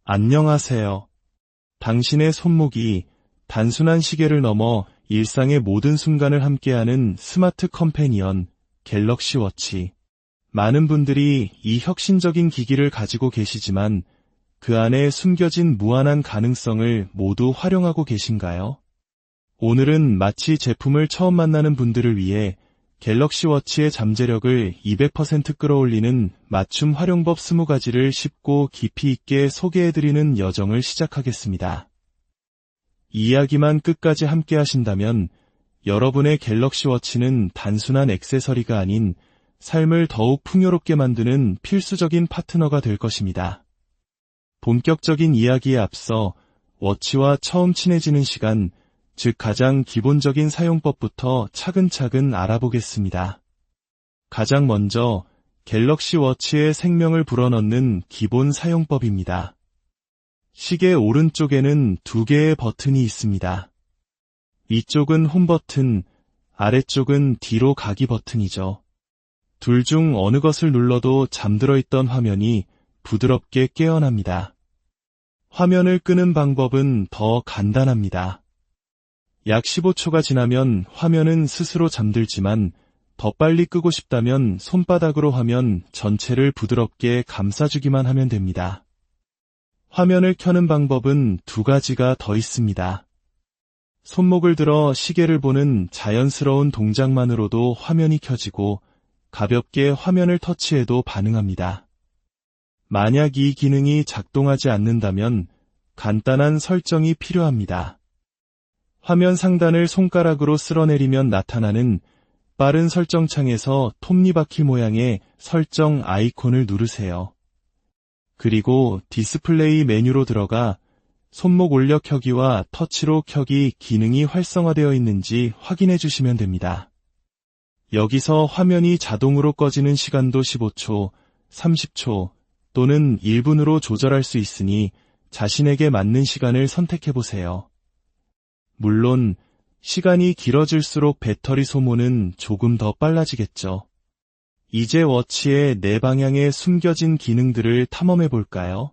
안녕하세요. 당신의 손목이 단순한 시계를 넘어 일상의 모든 순간을 함께하는 스마트 컴패니언 갤럭시 워치. 많은 분들이 이 혁신적인 기기를 가지고 계시지만 그 안에 숨겨진 무한한 가능성을 모두 활용하고 계신가요? 오늘은 마치 제품을 처음 만나는 분들을 위해 갤럭시 워치의 잠재력을 200% 끌어올리는 맞춤 활용법 20가지를 쉽고 깊이 있게 소개해드리는 여정을 시작하겠습니다. 이야기만 끝까지 함께 하신다면 여러분의 갤럭시 워치는 단순한 액세서리가 아닌 삶을 더욱 풍요롭게 만드는 필수적인 파트너가 될 것입니다. 본격적인 이야기에 앞서 워치와 처음 친해지는 시간, 즉 가장 기본적인 사용법부터 차근차근 알아보겠습니다. 가장 먼저 갤럭시 워치의 생명을 불어넣는 기본 사용법입니다. 시계 오른쪽에는 두 개의 버튼이 있습니다. 위쪽은 홈 버튼, 아래쪽은 뒤로 가기 버튼이죠. 둘 중 어느 것을 눌러도 잠들어 있던 화면이 부드럽게 깨어납니다. 화면을 끄는 방법은 더 간단합니다. 약 15초가 지나면 화면은 스스로 잠들지만 더 빨리 끄고 싶다면 손바닥으로 화면 전체를 부드럽게 감싸주기만 하면 됩니다. 화면을 켜는 방법은 두 가지가 더 있습니다. 손목을 들어 시계를 보는 자연스러운 동작만으로도 화면이 켜지고 가볍게 화면을 터치해도 반응합니다. 만약 이 기능이 작동하지 않는다면 간단한 설정이 필요합니다. 화면 상단을 손가락으로 쓸어내리면 나타나는 빠른 설정창에서 톱니바퀴 모양의 설정 아이콘을 누르세요. 그리고 디스플레이 메뉴로 들어가 손목 올려 켜기와 터치로 켜기 기능이 활성화되어 있는지 확인해 주시면 됩니다. 여기서 화면이 자동으로 꺼지는 시간도 15초, 30초 또는 1분으로 조절할 수 있으니 자신에게 맞는 시간을 선택해 보세요. 물론 시간이 길어질수록 배터리 소모는 조금 더 빨라지겠죠. 이제 워치의 네 방향에 숨겨진 기능들을 탐험해 볼까요?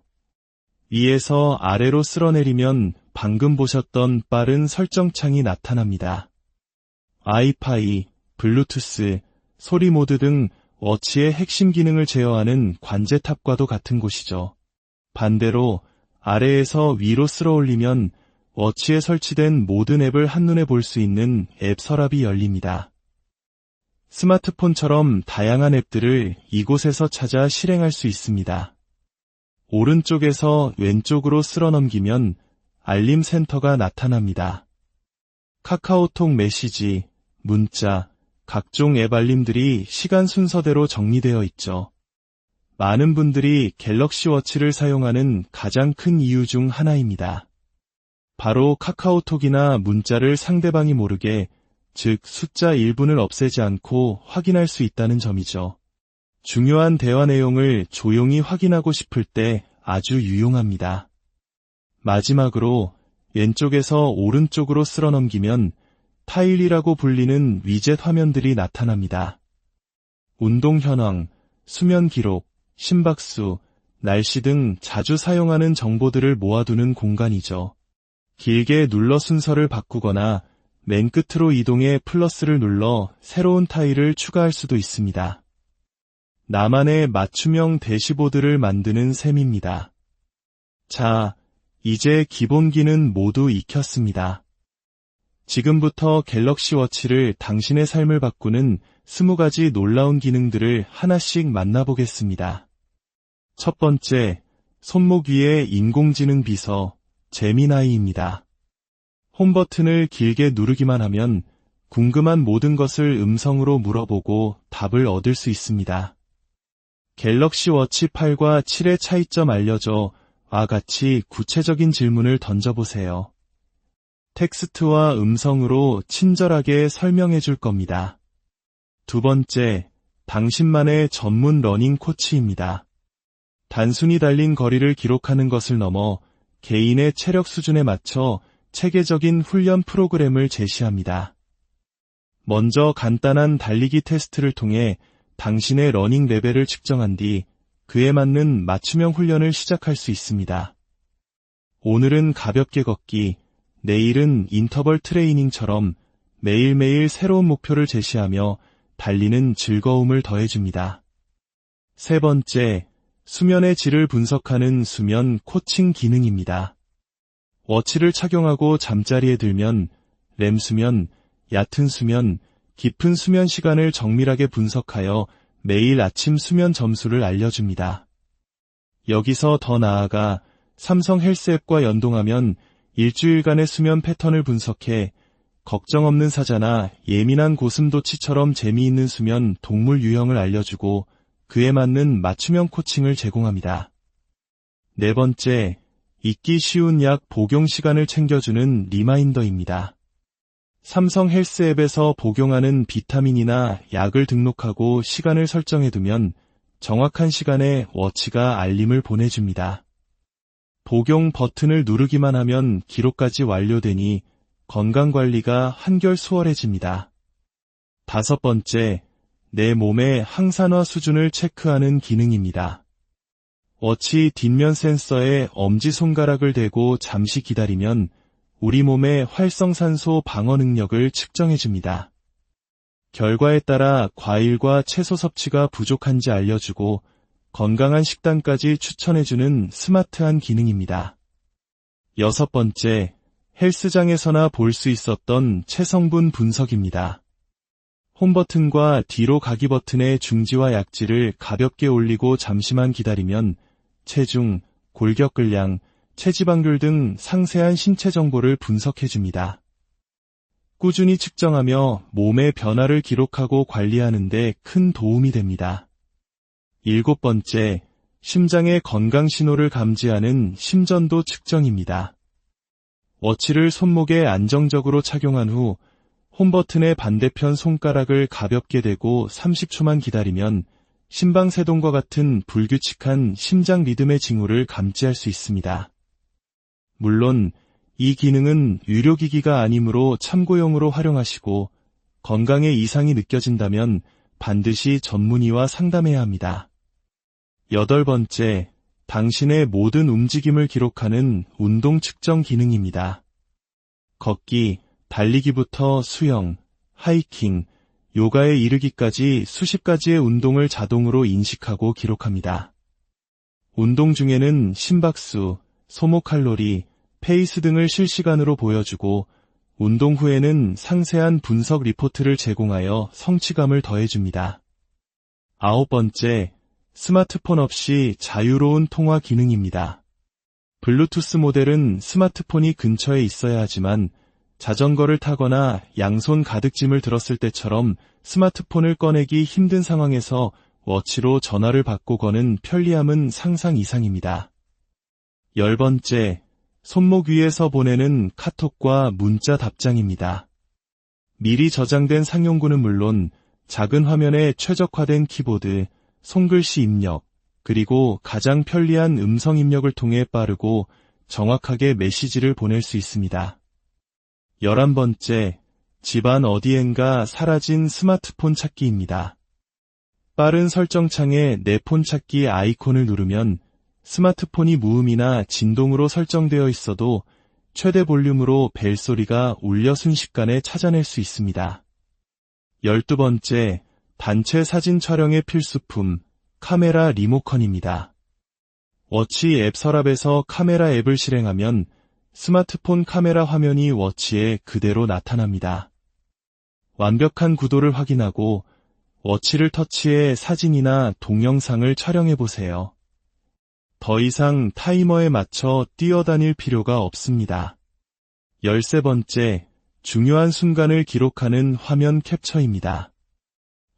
위에서 아래로 쓸어내리면 방금 보셨던 빠른 설정창이 나타납니다. 와이파이, 블루투스, 소리 모드 등 워치의 핵심 기능을 제어하는 관제탑과도 같은 곳이죠. 반대로 아래에서 위로 쓸어올리면 워치에 설치된 모든 앱을 한눈에 볼 수 있는 앱 서랍이 열립니다. 스마트폰처럼 다양한 앱들을 이곳에서 찾아 실행할 수 있습니다. 오른쪽에서 왼쪽으로 쓸어 넘기면 알림 센터가 나타납니다. 카카오톡 메시지, 문자, 각종 앱 알림들이 시간 순서대로 정리되어 있죠. 많은 분들이 갤럭시 워치를 사용하는 가장 큰 이유 중 하나입니다. 바로 카카오톡이나 문자를 상대방이 모르게, 즉 숫자 1분을 없애지 않고 확인할 수 있다는 점이죠. 중요한 대화 내용을 조용히 확인하고 싶을 때 아주 유용합니다. 마지막으로 왼쪽에서 오른쪽으로 쓸어 넘기면 타일이라고 불리는 위젯 화면들이 나타납니다. 운동 현황, 수면 기록, 심박수, 날씨 등 자주 사용하는 정보들을 모아두는 공간이죠. 길게 눌러 순서를 바꾸거나 맨 끝으로 이동해 플러스를 눌러 새로운 타일을 추가할 수도 있습니다. 나만의 맞춤형 대시보드를 만드는 셈입니다. 자, 이제 기본 기능 모두 익혔습니다. 지금부터 갤럭시 워치를 당신의 삶을 바꾸는 20가지 놀라운 기능들을 하나씩 만나보겠습니다. 첫 번째, 손목 위의 인공지능 비서, 제미나이입니다. 홈 버튼을 길게 누르기만 하면 궁금한 모든 것을 음성으로 물어보고 답을 얻을 수 있습니다. 갤럭시 워치 8과 7의 차이점 알려줘와 같이 구체적인 질문을 던져보세요. 텍스트와 음성으로 친절하게 설명해 줄 겁니다. 두 번째, 당신만의 전문 러닝 코치입니다. 단순히 달린 거리를 기록하는 것을 넘어 개인의 체력 수준에 맞춰 체계적인 훈련 프로그램을 제시합니다. 먼저 간단한 달리기 테스트를 통해 당신의 러닝 레벨을 측정한 뒤 그에 맞는 맞춤형 훈련을 시작할 수 있습니다. 오늘은 가볍게 걷기, 내일은 인터벌 트레이닝처럼 매일매일 새로운 목표를 제시하며 달리는 즐거움을 더해줍니다. 세 번째, 수면의 질을 분석하는 수면 코칭 기능입니다. 워치를 착용하고 잠자리에 들면 렘 수면, 얕은 수면, 깊은 수면 시간을 정밀하게 분석하여 매일 아침 수면 점수를 알려줍니다. 여기서 더 나아가 삼성 헬스 앱과 연동하면 일주일간의 수면 패턴을 분석해 걱정 없는 사자나 예민한 고슴도치처럼 재미있는 수면 동물 유형을 알려주고 그에 맞는 맞춤형 코칭을 제공합니다. 네 번째, 잊기 쉬운 약 복용 시간을 챙겨주는 리마인더입니다. 삼성 헬스 앱에서 복용하는 비타민이나 약을 등록하고 시간을 설정해두면 정확한 시간에 워치가 알림을 보내줍니다. 복용 버튼을 누르기만 하면 기록까지 완료되니 건강관리가 한결 수월해집니다. 다섯 번째, 내 몸의 항산화 수준을 체크하는 기능입니다. 워치 뒷면 센서에 엄지손가락을 대고 잠시 기다리면 우리 몸의 활성산소 방어 능력을 측정해줍니다. 결과에 따라 과일과 채소 섭취가 부족한지 알려주고 건강한 식단까지 추천해주는 스마트한 기능입니다. 여섯 번째, 헬스장에서나 볼 수 있었던 체성분 분석입니다. 홈 버튼과 뒤로 가기 버튼의 중지와 약지를 가볍게 올리고 잠시만 기다리면 체중, 골격근량, 체지방률 등 상세한 신체 정보를 분석해줍니다. 꾸준히 측정하며 몸의 변화를 기록하고 관리하는 데 큰 도움이 됩니다. 일곱 번째, 심장의 건강 신호를 감지하는 심전도 측정입니다. 워치를 손목에 안정적으로 착용한 후 홈 버튼의 반대편 손가락을 가볍게 대고 30초만 기다리면 심방세동과 같은 불규칙한 심장 리듬의 징후를 감지할 수 있습니다. 물론 이 기능은 유료기기가 아니므로 참고용으로 활용하시고 건강에 이상이 느껴진다면 반드시 전문의와 상담해야 합니다. 여덟 번째, 당신의 모든 움직임을 기록하는 운동 측정 기능입니다. 걷기, 달리기부터 수영, 하이킹, 요가에 이르기까지 수십 가지의 운동을 자동으로 인식하고 기록합니다. 운동 중에는 심박수, 소모 칼로리, 페이스 등을 실시간으로 보여주고 운동 후에는 상세한 분석 리포트를 제공하여 성취감을 더해줍니다. 아홉 번째, 스마트폰 없이 자유로운 통화 기능입니다. 블루투스 모델은 스마트폰이 근처에 있어야 하지만 자전거를 타거나 양손 가득 짐을 들었을 때처럼 스마트폰을 꺼내기 힘든 상황에서 워치로 전화를 받고 거는 편리함은 상상 이상입니다. 열 번째, 손목 위에서 보내는 카톡과 문자 답장입니다. 미리 저장된 상용구는 물론 작은 화면에 최적화된 키보드, 손글씨 입력, 그리고 가장 편리한 음성 입력을 통해 빠르고 정확하게 메시지를 보낼 수 있습니다. 11번째, 집안 어디엔가 사라진 스마트폰 찾기입니다. 빠른 설정창에 내 폰 찾기 아이콘을 누르면 스마트폰이 무음이나 진동으로 설정되어 있어도 최대 볼륨으로 벨소리가 울려 순식간에 찾아낼 수 있습니다. 12번째, 단체 사진 촬영의 필수품, 카메라 리모컨입니다. 워치 앱 서랍에서 카메라 앱을 실행하면 스마트폰 카메라 화면이 워치에 그대로 나타납니다. 완벽한 구도를 확인하고 워치를 터치해 사진이나 동영상을 촬영해보세요. 더 이상 타이머에 맞춰 뛰어다닐 필요가 없습니다. 13번째, 중요한 순간을 기록하는 화면 캡처입니다.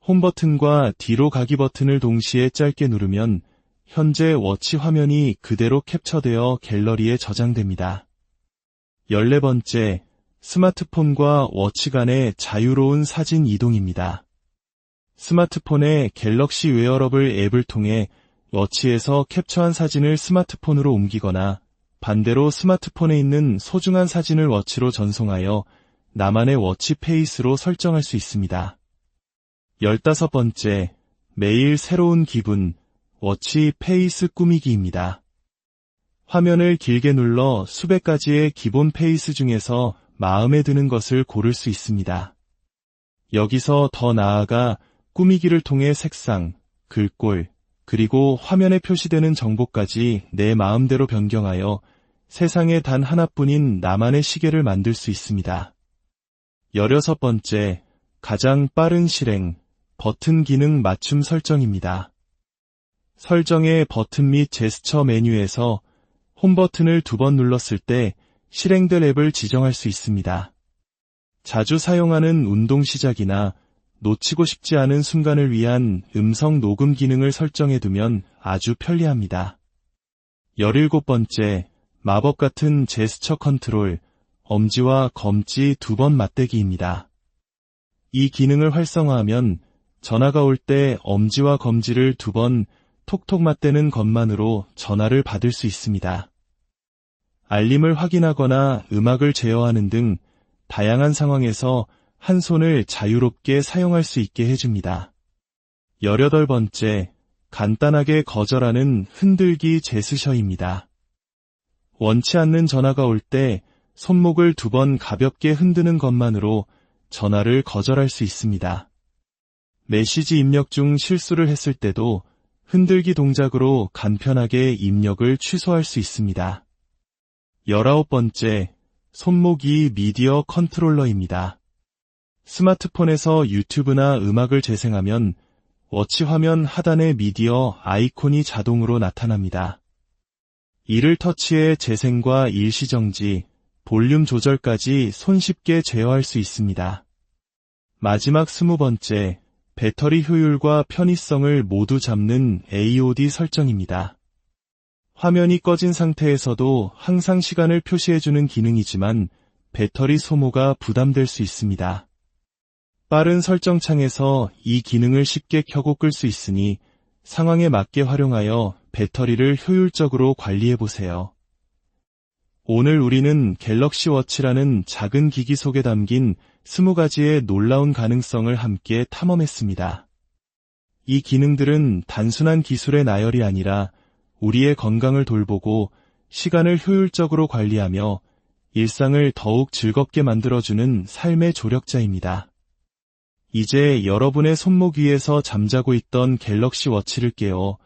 홈 버튼과 뒤로 가기 버튼을 동시에 짧게 누르면 현재 워치 화면이 그대로 캡처되어 갤러리에 저장됩니다. 14번째, 스마트폰과 워치 간의 자유로운 사진 이동입니다. 스마트폰의 갤럭시 웨어러블 앱을 통해 워치에서 캡처한 사진을 스마트폰으로 옮기거나 반대로 스마트폰에 있는 소중한 사진을 워치로 전송하여 나만의 워치 페이스로 설정할 수 있습니다. 15번째, 매일 새로운 기분, 워치 페이스 꾸미기입니다. 화면을 길게 눌러 수백 가지의 기본 페이스 중에서 마음에 드는 것을 고를 수 있습니다. 여기서 더 나아가 꾸미기를 통해 색상, 글꼴, 그리고 화면에 표시되는 정보까지 내 마음대로 변경하여 세상에 단 하나뿐인 나만의 시계를 만들 수 있습니다. 16번째, 가장 빠른 실행, 버튼 기능 맞춤 설정입니다. 설정의 버튼 및 제스처 메뉴에서 홈 버튼을 2번 눌렀을 때 실행될 앱을 지정할 수 있습니다. 자주 사용하는 운동 시작이나 놓치고 싶지 않은 순간을 위한 음성 녹음 기능을 설정해두면 아주 편리합니다. 17번째, 마법 같은 제스처 컨트롤, 엄지와 검지 2번 맞대기입니다. 이 기능을 활성화하면 전화가 올 때 엄지와 검지를 2번 톡톡 맞대는 것만으로 전화를 받을 수 있습니다. 알림을 확인하거나 음악을 제어하는 등 다양한 상황에서 한 손을 자유롭게 사용할 수 있게 해줍니다. 18번째, 간단하게 거절하는 흔들기 제스처입니다. 원치 않는 전화가 올 때 손목을 2번 가볍게 흔드는 것만으로 전화를 거절할 수 있습니다. 메시지 입력 중 실수를 했을 때도 흔들기 동작으로 간편하게 입력을 취소할 수 있습니다. 19번째, 손목이 미디어 컨트롤러입니다. 스마트폰에서 유튜브나 음악을 재생하면 워치 화면 하단의 미디어 아이콘이 자동으로 나타납니다. 이를 터치해 재생과 일시정지, 볼륨 조절까지 손쉽게 제어할 수 있습니다. 마지막 20번째, 배터리 효율과 편의성을 모두 잡는 AOD 설정입니다. 화면이 꺼진 상태에서도 항상 시간을 표시해주는 기능이지만 배터리 소모가 부담될 수 있습니다. 빠른 설정창에서 이 기능을 쉽게 켜고 끌 수 있으니 상황에 맞게 활용하여 배터리를 효율적으로 관리해보세요. 오늘 우리는 갤럭시 워치라는 작은 기기 속에 담긴 20가지의 놀라운 가능성을 함께 탐험했습니다. 이 기능들은 단순한 기술의 나열이 아니라 우리의 건강을 돌보고 시간을 효율적으로 관리하며 일상을 더욱 즐겁게 만들어주는 삶의 조력자입니다. 이제 여러분의 손목 위에서 잠자고 있던 갤럭시 워치를 깨워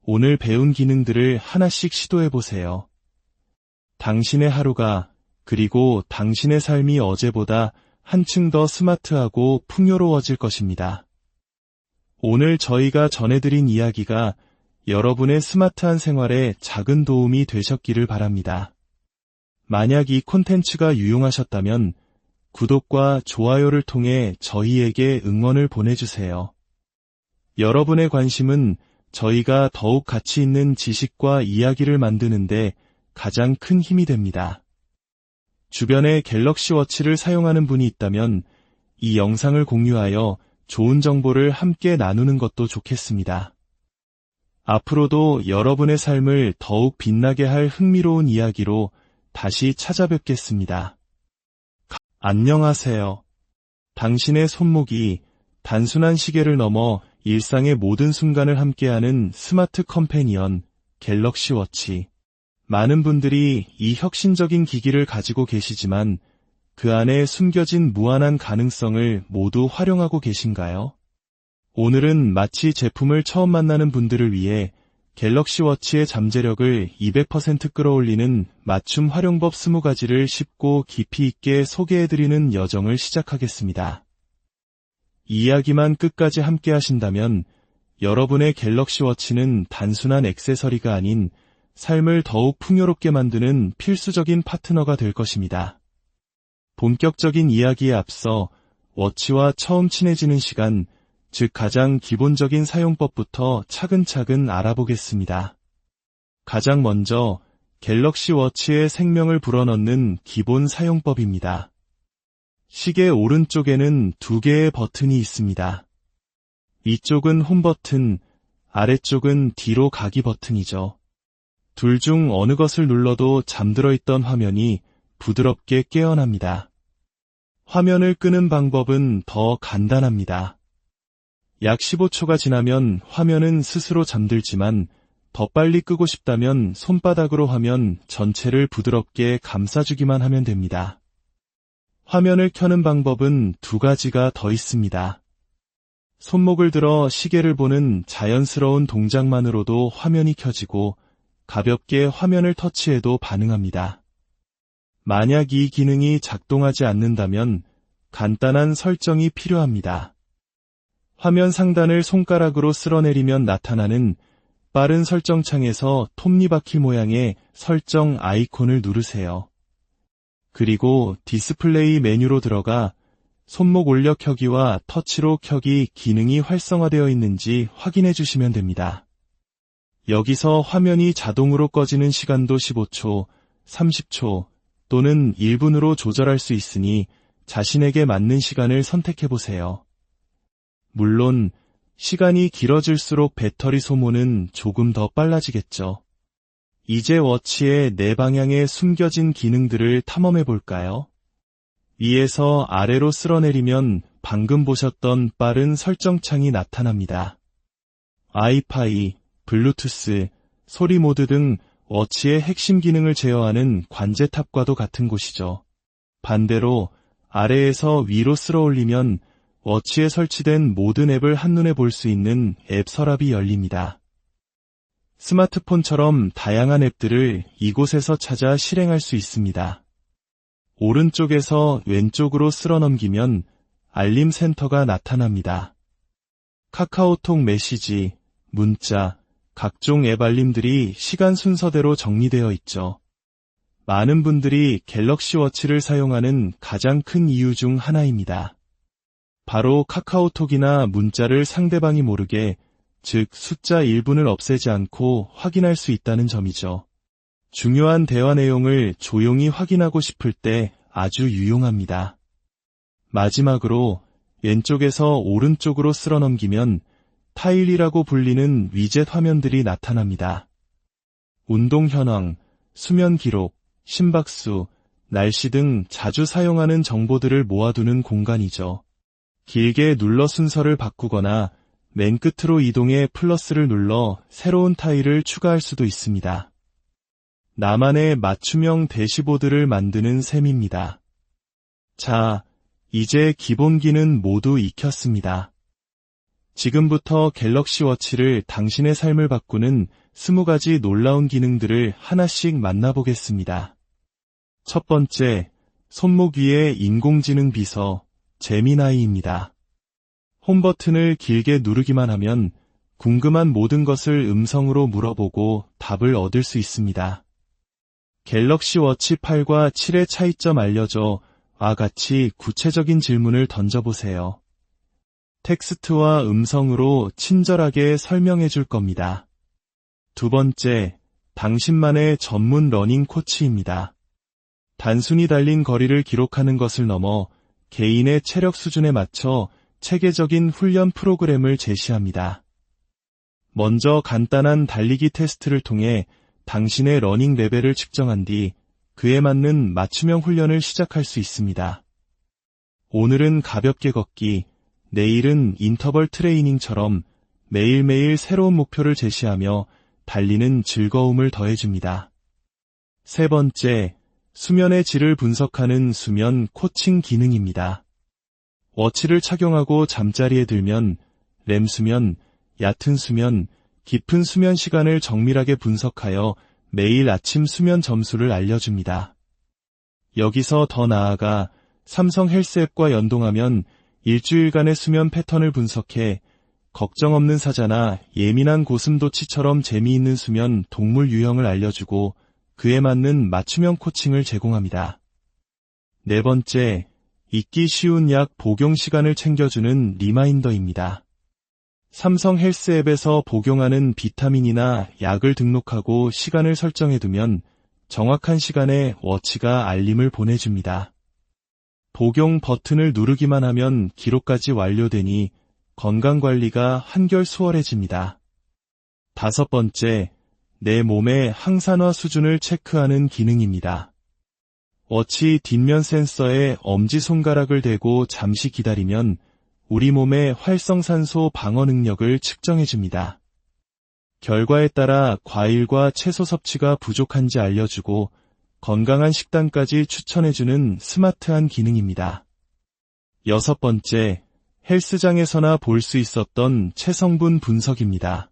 오늘 배운 기능들을 하나씩 시도해보세요. 당신의 하루가 그리고 당신의 삶이 어제보다 한층 더 스마트하고 풍요로워질 것입니다. 오늘 저희가 전해드린 이야기가 여러분의 스마트한 생활에 작은 도움이 되셨기를 바랍니다. 만약 이 콘텐츠가 유용하셨다면 구독과 좋아요를 통해 저희에게 응원을 보내주세요. 여러분의 관심은 저희가 더욱 가치 있는 지식과 이야기를 만드는데 가장 큰 힘이 됩니다. 주변에 갤럭시 워치를 사용하는 분이 있다면 이 영상을 공유하여 좋은 정보를 함께 나누는 것도 좋겠습니다. 앞으로도 여러분의 삶을 더욱 빛나게 할 흥미로운 이야기로 다시 찾아뵙겠습니다. 안녕하세요. 당신의 손목이 단순한 시계를 넘어 일상의 모든 순간을 함께하는 스마트 컴패니언 갤럭시 워치. 많은 분들이 이 혁신적인 기기를 가지고 계시지만 그 안에 숨겨진 무한한 가능성을 모두 활용하고 계신가요? 오늘은 마치 제품을 처음 만나는 분들을 위해 갤럭시 워치의 잠재력을 200% 끌어올리는 맞춤 활용법 20가지를 쉽고 깊이 있게 소개해드리는 여정을 시작하겠습니다. 이 이야기만 끝까지 함께 하신다면 여러분의 갤럭시 워치는 단순한 액세서리가 아닌 삶을 더욱 풍요롭게 만드는 필수적인 파트너가 될 것입니다. 본격적인 이야기에 앞서 워치와 처음 친해지는 시간, 즉 가장 기본적인 사용법부터 차근차근 알아보겠습니다. 가장 먼저 갤럭시 워치의 생명을 불어넣는 기본 사용법입니다. 시계 오른쪽에는 2개의 버튼이 있습니다. 위쪽은 홈 버튼, 아래쪽은 뒤로 가기 버튼이죠. 둘 중 어느 것을 눌러도 잠들어 있던 화면이 부드럽게 깨어납니다. 화면을 끄는 방법은 더 간단합니다. 약 15초가 지나면 화면은 스스로 잠들지만 더 빨리 끄고 싶다면 손바닥으로 화면 전체를 부드럽게 감싸주기만 하면 됩니다. 화면을 켜는 방법은 두 가지가 더 있습니다. 손목을 들어 시계를 보는 자연스러운 동작만으로도 화면이 켜지고 가볍게 화면을 터치해도 반응합니다. 만약 이 기능이 작동하지 않는다면 간단한 설정이 필요합니다. 화면 상단을 손가락으로 쓸어내리면 나타나는 빠른 설정창에서 톱니바퀴 모양의 설정 아이콘을 누르세요. 그리고 디스플레이 메뉴로 들어가 손목 올려 켜기와 터치로 켜기 기능이 활성화되어 있는지 확인해 주시면 됩니다. 여기서 화면이 자동으로 꺼지는 시간도 15초, 30초 또는 1분으로 조절할 수 있으니 자신에게 맞는 시간을 선택해 보세요. 물론 시간이 길어질수록 배터리 소모는 조금 더 빨라지겠죠. 이제 워치의 네 방향에 숨겨진 기능들을 탐험해 볼까요? 위에서 아래로 쓸어내리면 방금 보셨던 빠른 설정창이 나타납니다. 와이파이, 블루투스, 소리 모드 등 워치의 핵심 기능을 제어하는 관제탑과도 같은 곳이죠. 반대로 아래에서 위로 쓸어올리면 워치에 설치된 모든 앱을 한눈에 볼 수 있는 앱 서랍이 열립니다. 스마트폰처럼 다양한 앱들을 이곳에서 찾아 실행할 수 있습니다. 오른쪽에서 왼쪽으로 쓸어 넘기면 알림 센터가 나타납니다. 카카오톡 메시지, 문자, 각종 앱 알림들이 시간 순서대로 정리되어 있죠. 많은 분들이 갤럭시 워치를 사용하는 가장 큰 이유 중 하나입니다. 바로 카카오톡이나 문자를 상대방이 모르게, 즉 숫자 1분을 없애지 않고 확인할 수 있다는 점이죠. 중요한 대화 내용을 조용히 확인하고 싶을 때 아주 유용합니다. 마지막으로 왼쪽에서 오른쪽으로 쓸어 넘기면 타일이라고 불리는 위젯 화면들이 나타납니다. 운동 현황, 수면 기록, 심박수, 날씨 등 자주 사용하는 정보들을 모아두는 공간이죠. 길게 눌러 순서를 바꾸거나 맨 끝으로 이동해 플러스를 눌러 새로운 타일을 추가할 수도 있습니다. 나만의 맞춤형 대시보드를 만드는 셈입니다. 자, 이제 기본 기능 모두 익혔습니다. 지금부터 갤럭시 워치를 당신의 삶을 바꾸는 20가지 놀라운 기능들을 하나씩 만나보겠습니다. 첫 번째, 손목 위의 인공지능 비서, 제미나이입니다. 홈 버튼을 길게 누르기만 하면 궁금한 모든 것을 음성으로 물어보고 답을 얻을 수 있습니다. 갤럭시 워치 8과 7의 차이점 알려줘와 같이 구체적인 질문을 던져보세요. 텍스트와 음성으로 친절하게 설명해 줄 겁니다. 두 번째, 당신만의 전문 러닝 코치입니다. 단순히 달린 거리를 기록하는 것을 넘어 개인의 체력 수준에 맞춰 체계적인 훈련 프로그램을 제시합니다. 먼저 간단한 달리기 테스트를 통해 당신의 러닝 레벨을 측정한 뒤 그에 맞는 맞춤형 훈련을 시작할 수 있습니다. 오늘은 가볍게 걷기, 내일은 인터벌 트레이닝처럼 매일매일 새로운 목표를 제시하며 달리는 즐거움을 더해줍니다. 세 번째, 수면의 질을 분석하는 수면 코칭 기능입니다. 워치를 착용하고 잠자리에 들면 렘 수면, 얕은 수면, 깊은 수면 시간을 정밀하게 분석하여 매일 아침 수면 점수를 알려줍니다. 여기서 더 나아가 삼성 헬스 앱과 연동하면 일주일간의 수면 패턴을 분석해 걱정 없는 사자나 예민한 고슴도치처럼 재미있는 수면 동물 유형을 알려주고 그에 맞는 맞춤형 코칭을 제공합니다. 네 번째, 잊기 쉬운 약 복용 시간을 챙겨주는 리마인더입니다. 삼성 헬스 앱에서 복용하는 비타민이나 약을 등록하고 시간을 설정해두면 정확한 시간에 워치가 알림을 보내줍니다. 복용 버튼을 누르기만 하면 기록까지 완료되니 건강관리가 한결 수월해집니다. 다섯 번째, 내 몸의 항산화 수준을 체크하는 기능입니다. 워치 뒷면 센서에 엄지손가락을 대고 잠시 기다리면 우리 몸의 활성산소 방어 능력을 측정해줍니다. 결과에 따라 과일과 채소 섭취가 부족한지 알려주고 건강한 식단까지 추천해주는 스마트한 기능입니다. 6번째, 헬스장에서나 볼 수 있었던 체성분 분석입니다.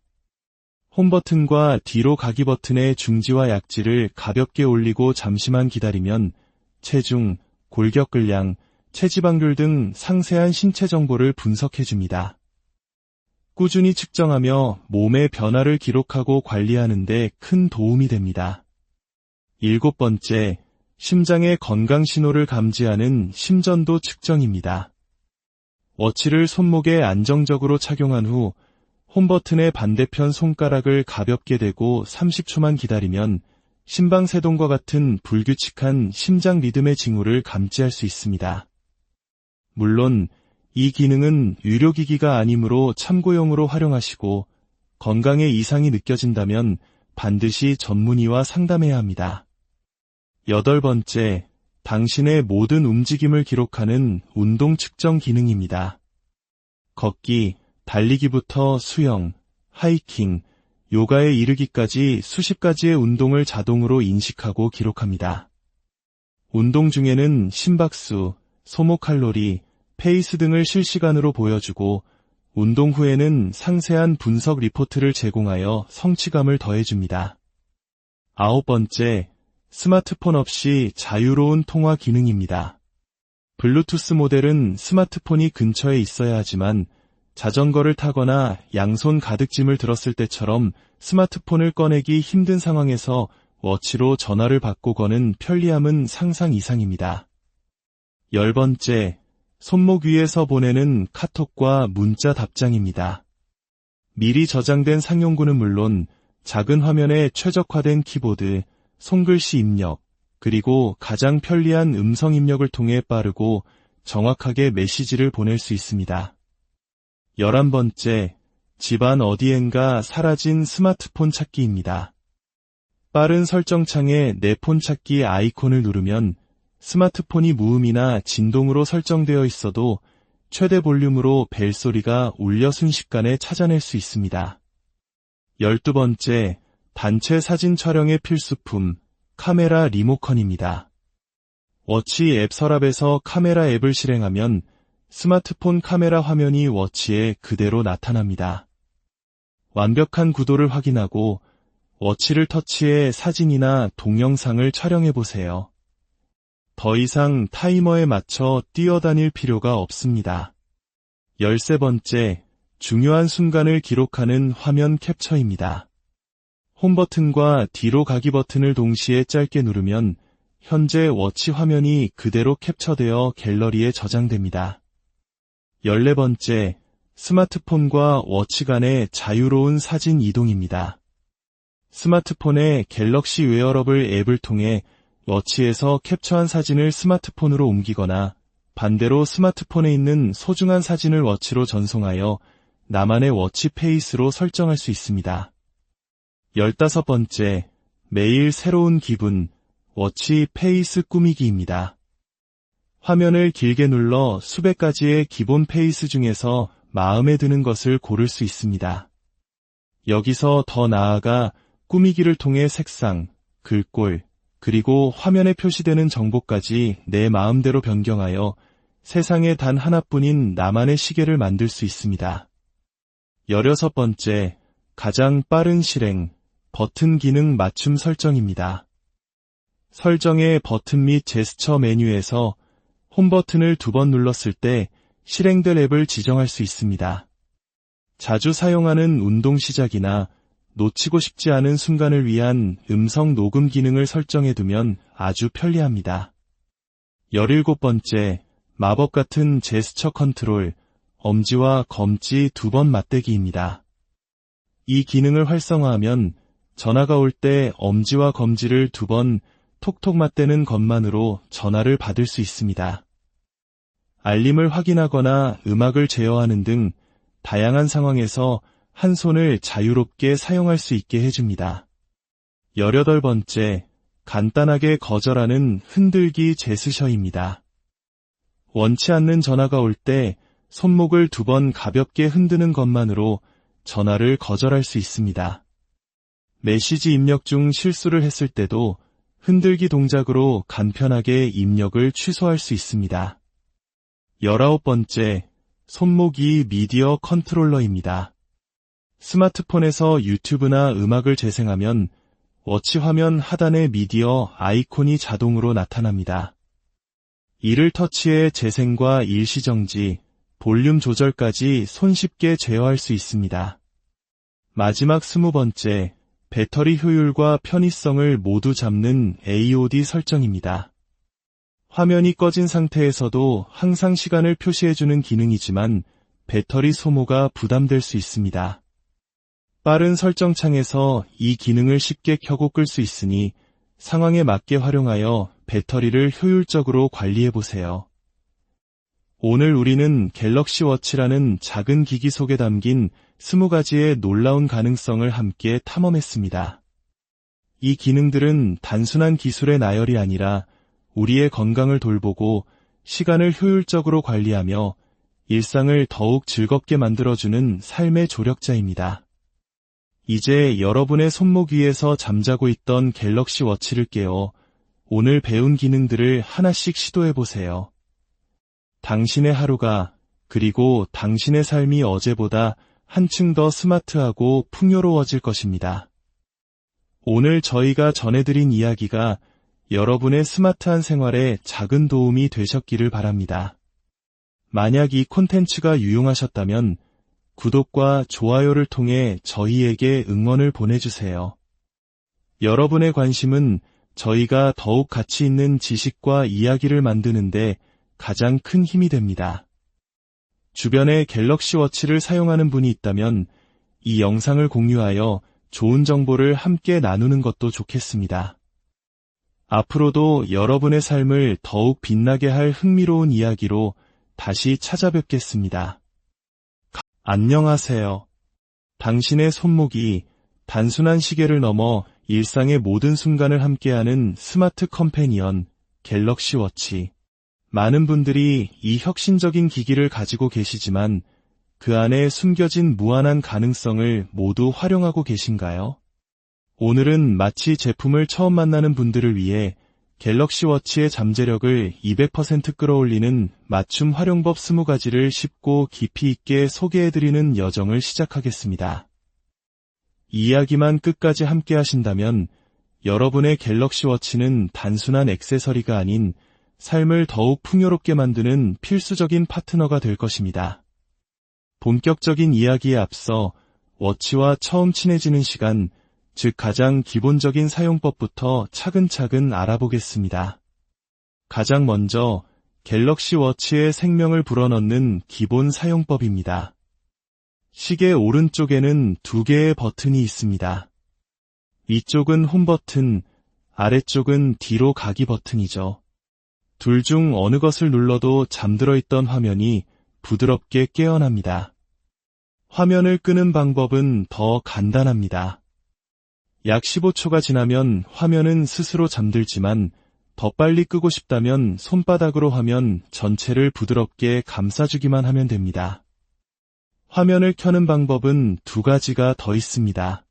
홈 버튼과 뒤로 가기 버튼의 중지와 약지를 가볍게 올리고 잠시만 기다리면 체중, 골격근량, 체지방률 등 상세한 신체 정보를 분석해줍니다. 꾸준히 측정하며 몸의 변화를 기록하고 관리하는 데 큰 도움이 됩니다. 7번째, 심장의 건강 신호를 감지하는 심전도 측정입니다. 워치를 손목에 안정적으로 착용한 후 홈 버튼의 반대편 손가락을 가볍게 대고 30초만 기다리면 심방세동과 같은 불규칙한 심장 리듬의 징후를 감지할 수 있습니다. 물론 이 기능은 의료기기가 아니므로 참고용으로 활용하시고 건강에 이상이 느껴진다면 반드시 전문의와 상담해야 합니다. 8번째, 당신의 모든 움직임을 기록하는 운동 측정 기능입니다. 걷기, 달리기부터 수영, 하이킹, 요가에 이르기까지 수십 가지의 운동을 자동으로 인식하고 기록합니다. 운동 중에는 심박수, 소모 칼로리, 페이스 등을 실시간으로 보여주고 운동 후에는 상세한 분석 리포트를 제공하여 성취감을 더해줍니다. 9번째, 스마트폰 없이 자유로운 통화 기능입니다. 블루투스 모델은 스마트폰이 근처에 있어야 하지만 자전거를 타거나 양손 가득 짐을 들었을 때처럼 스마트폰을 꺼내기 힘든 상황에서 워치로 전화를 받고 거는 편리함은 상상 이상입니다. 10번째, 손목 위에서 보내는 카톡과 문자 답장입니다. 미리 저장된 상용구는 물론 작은 화면에 최적화된 키보드, 손글씨 입력, 그리고 가장 편리한 음성 입력을 통해 빠르고 정확하게 메시지를 보낼 수 있습니다. 11번째, 집안 어디엔가 사라진 스마트폰 찾기입니다. 빠른 설정창에 내 폰 찾기 아이콘을 누르면 스마트폰이 무음이나 진동으로 설정되어 있어도 최대 볼륨으로 벨소리가 울려 순식간에 찾아낼 수 있습니다. 12번째, 단체 사진 촬영의 필수품, 카메라 리모컨입니다. 워치 앱 서랍에서 카메라 앱을 실행하면 스마트폰 카메라 화면이 워치에 그대로 나타납니다. 완벽한 구도를 확인하고 워치를 터치해 사진이나 동영상을 촬영해보세요. 더 이상 타이머에 맞춰 뛰어다닐 필요가 없습니다. 13번째, 중요한 순간을 기록하는 화면 캡처입니다. 홈 버튼과 뒤로 가기 버튼을 동시에 짧게 누르면 현재 워치 화면이 그대로 캡처되어 갤러리에 저장됩니다. 14번째, 스마트폰과 워치 간의 자유로운 사진 이동입니다. 스마트폰의 갤럭시 웨어러블 앱을 통해 워치에서 캡처한 사진을 스마트폰으로 옮기거나 반대로 스마트폰에 있는 소중한 사진을 워치로 전송하여 나만의 워치 페이스로 설정할 수 있습니다. 15번째, 매일 새로운 기분, 워치 페이스 꾸미기입니다. 화면을 길게 눌러 수백 가지의 기본 페이스 중에서 마음에 드는 것을 고를 수 있습니다. 여기서 더 나아가 꾸미기를 통해 색상, 글꼴, 그리고 화면에 표시되는 정보까지 내 마음대로 변경하여 세상에 단 하나뿐인 나만의 시계를 만들 수 있습니다. 16번째, 가장 빠른 실행, 버튼 기능 맞춤 설정입니다. 설정의 버튼 및 제스처 메뉴에서 홈 버튼을 2번 눌렀을 때 실행될 앱을 지정할 수 있습니다. 자주 사용하는 운동 시작이나 놓치고 싶지 않은 순간을 위한 음성 녹음 기능을 설정해두면 아주 편리합니다. 17번째, 마법 같은 제스처 컨트롤, 엄지와 검지 2번 맞대기입니다. 이 기능을 활성화하면 전화가 올 때 엄지와 검지를 2번 톡톡 맞대는 것만으로 전화를 받을 수 있습니다. 알림을 확인하거나 음악을 제어하는 등 다양한 상황에서 한 손을 자유롭게 사용할 수 있게 해줍니다. 18번째, 간단하게 거절하는 흔들기 제스처입니다. 원치 않는 전화가 올 때 손목을 2번 가볍게 흔드는 것만으로 전화를 거절할 수 있습니다. 메시지 입력 중 실수를 했을 때도 흔들기 동작으로 간편하게 입력을 취소할 수 있습니다. 19번째, 손목이 미디어 컨트롤러입니다. 스마트폰에서 유튜브나 음악을 재생하면 워치 화면 하단의 미디어 아이콘이 자동으로 나타납니다. 이를 터치해 재생과 일시정지, 볼륨 조절까지 손쉽게 제어할 수 있습니다. 마지막 20번째, 배터리 효율과 편의성을 모두 잡는 AOD 설정입니다. 화면이 꺼진 상태에서도 항상 시간을 표시해주는 기능이지만 배터리 소모가 부담될 수 있습니다. 빠른 설정창에서 이 기능을 쉽게 켜고 끌 수 있으니 상황에 맞게 활용하여 배터리를 효율적으로 관리해보세요. 오늘 우리는 갤럭시 워치라는 작은 기기 속에 담긴 20가지의 놀라운 가능성을 함께 탐험했습니다. 이 기능들은 단순한 기술의 나열이 아니라 우리의 건강을 돌보고 시간을 효율적으로 관리하며 일상을 더욱 즐겁게 만들어주는 삶의 조력자입니다. 이제 여러분의 손목 위에서 잠자고 있던 갤럭시 워치를 깨워 오늘 배운 기능들을 하나씩 시도해보세요. 당신의 하루가 그리고 당신의 삶이 어제보다 한층 더 스마트하고 풍요로워질 것입니다. 오늘 저희가 전해드린 이야기가 여러분의 스마트한 생활에 작은 도움이 되셨기를 바랍니다. 만약 이 콘텐츠가 유용하셨다면 구독과 좋아요를 통해 저희에게 응원을 보내주세요. 여러분의 관심은 저희가 더욱 가치 있는 지식과 이야기를 만드는데 가장 큰 힘이 됩니다. 주변에 갤럭시 워치를 사용하는 분이 있다면 이 영상을 공유하여 좋은 정보를 함께 나누는 것도 좋겠습니다. 앞으로도 여러분의 삶을 더욱 빛나게 할 흥미로운 이야기로 다시 찾아뵙겠습니다. 안녕하세요. 당신의 손목이 단순한 시계를 넘어 일상의 모든 순간을 함께하는 스마트 컴패니언 갤럭시 워치. 많은 분들이 이 혁신적인 기기를 가지고 계시지만 그 안에 숨겨진 무한한 가능성을 모두 활용하고 계신가요? 오늘은 마치 제품을 처음 만나는 분들을 위해 갤럭시 워치의 잠재력을 200% 끌어올리는 맞춤 활용법 20가지를 쉽고 깊이 있게 소개해드리는 여정을 시작하겠습니다. 이야기만 끝까지 함께 하신다면 여러분의 갤럭시 워치는 단순한 액세서리가 아닌 삶을 더욱 풍요롭게 만드는 필수적인 파트너가 될 것입니다. 본격적인 이야기에 앞서 워치와 처음 친해지는 시간, 즉 가장 기본적인 사용법부터 차근차근 알아보겠습니다. 가장 먼저 갤럭시 워치의 생명을 불어넣는 기본 사용법입니다. 시계 오른쪽에는 2개의 버튼이 있습니다. 위쪽은 홈 버튼, 아래쪽은 뒤로 가기 버튼이죠. 둘 중 어느 것을 눌러도 잠들어 있던 화면이 부드럽게 깨어납니다. 화면을 끄는 방법은 더 간단합니다. 약 15초가 지나면 화면은 스스로 잠들지만 더 빨리 끄고 싶다면 손바닥으로 화면 전체를 부드럽게 감싸주기만 하면 됩니다. 화면을 켜는 방법은 2가지가 더 있습니다.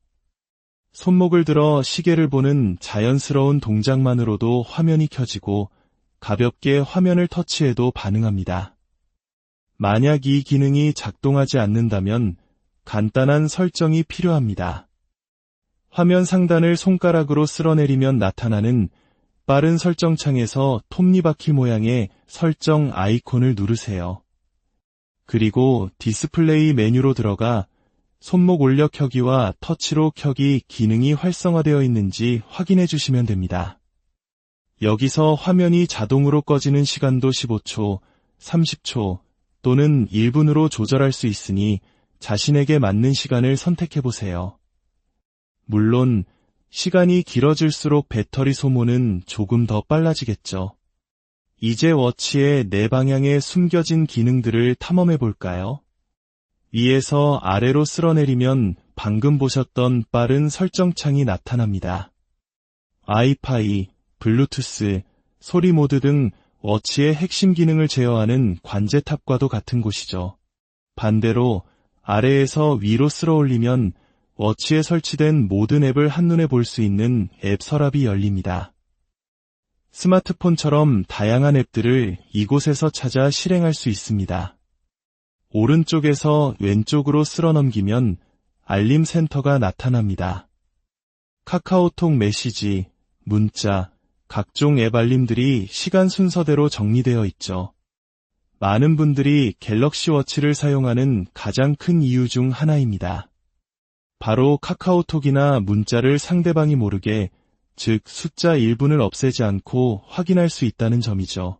손목을 들어 시계를 보는 자연스러운 동작만으로도 화면이 켜지고 가볍게 화면을 터치해도 반응합니다. 만약 이 기능이 작동하지 않는다면 간단한 설정이 필요합니다. 화면 상단을 손가락으로 쓸어내리면 나타나는 빠른 설정창에서 톱니바퀴 모양의 설정 아이콘을 누르세요. 그리고 디스플레이 메뉴로 들어가 손목 올려 켜기와 터치로 켜기 기능이 활성화되어 있는지 확인해 주시면 됩니다. 여기서 화면이 자동으로 꺼지는 시간도 15초, 30초 또는 1분으로 조절할 수 있으니 자신에게 맞는 시간을 선택해 보세요. 물론 시간이 길어질수록 배터리 소모는 조금 더 빨라지겠죠. 이제 워치의 네 방향에 숨겨진 기능들을 탐험해 볼까요? 위에서 아래로 쓸어내리면 방금 보셨던 빠른 설정창이 나타납니다. 와이파이, 블루투스, 소리 모드 등 워치의 핵심 기능을 제어하는 관제탑과도 같은 곳이죠. 반대로 아래에서 위로 쓸어 올리면 워치에 설치된 모든 앱을 한눈에 볼 수 있는 앱 서랍이 열립니다. 스마트폰처럼 다양한 앱들을 이곳에서 찾아 실행할 수 있습니다. 오른쪽에서 왼쪽으로 쓸어 넘기면 알림 센터가 나타납니다. 카카오톡 메시지, 문자, 각종 앱 알림들이 시간 순서대로 정리되어 있죠. 많은 분들이 갤럭시 워치를 사용하는 가장 큰 이유 중 하나입니다. 바로 카카오톡이나 문자를 상대방이 모르게, 즉 숫자 1분을 없애지 않고 확인할 수 있다는 점이죠.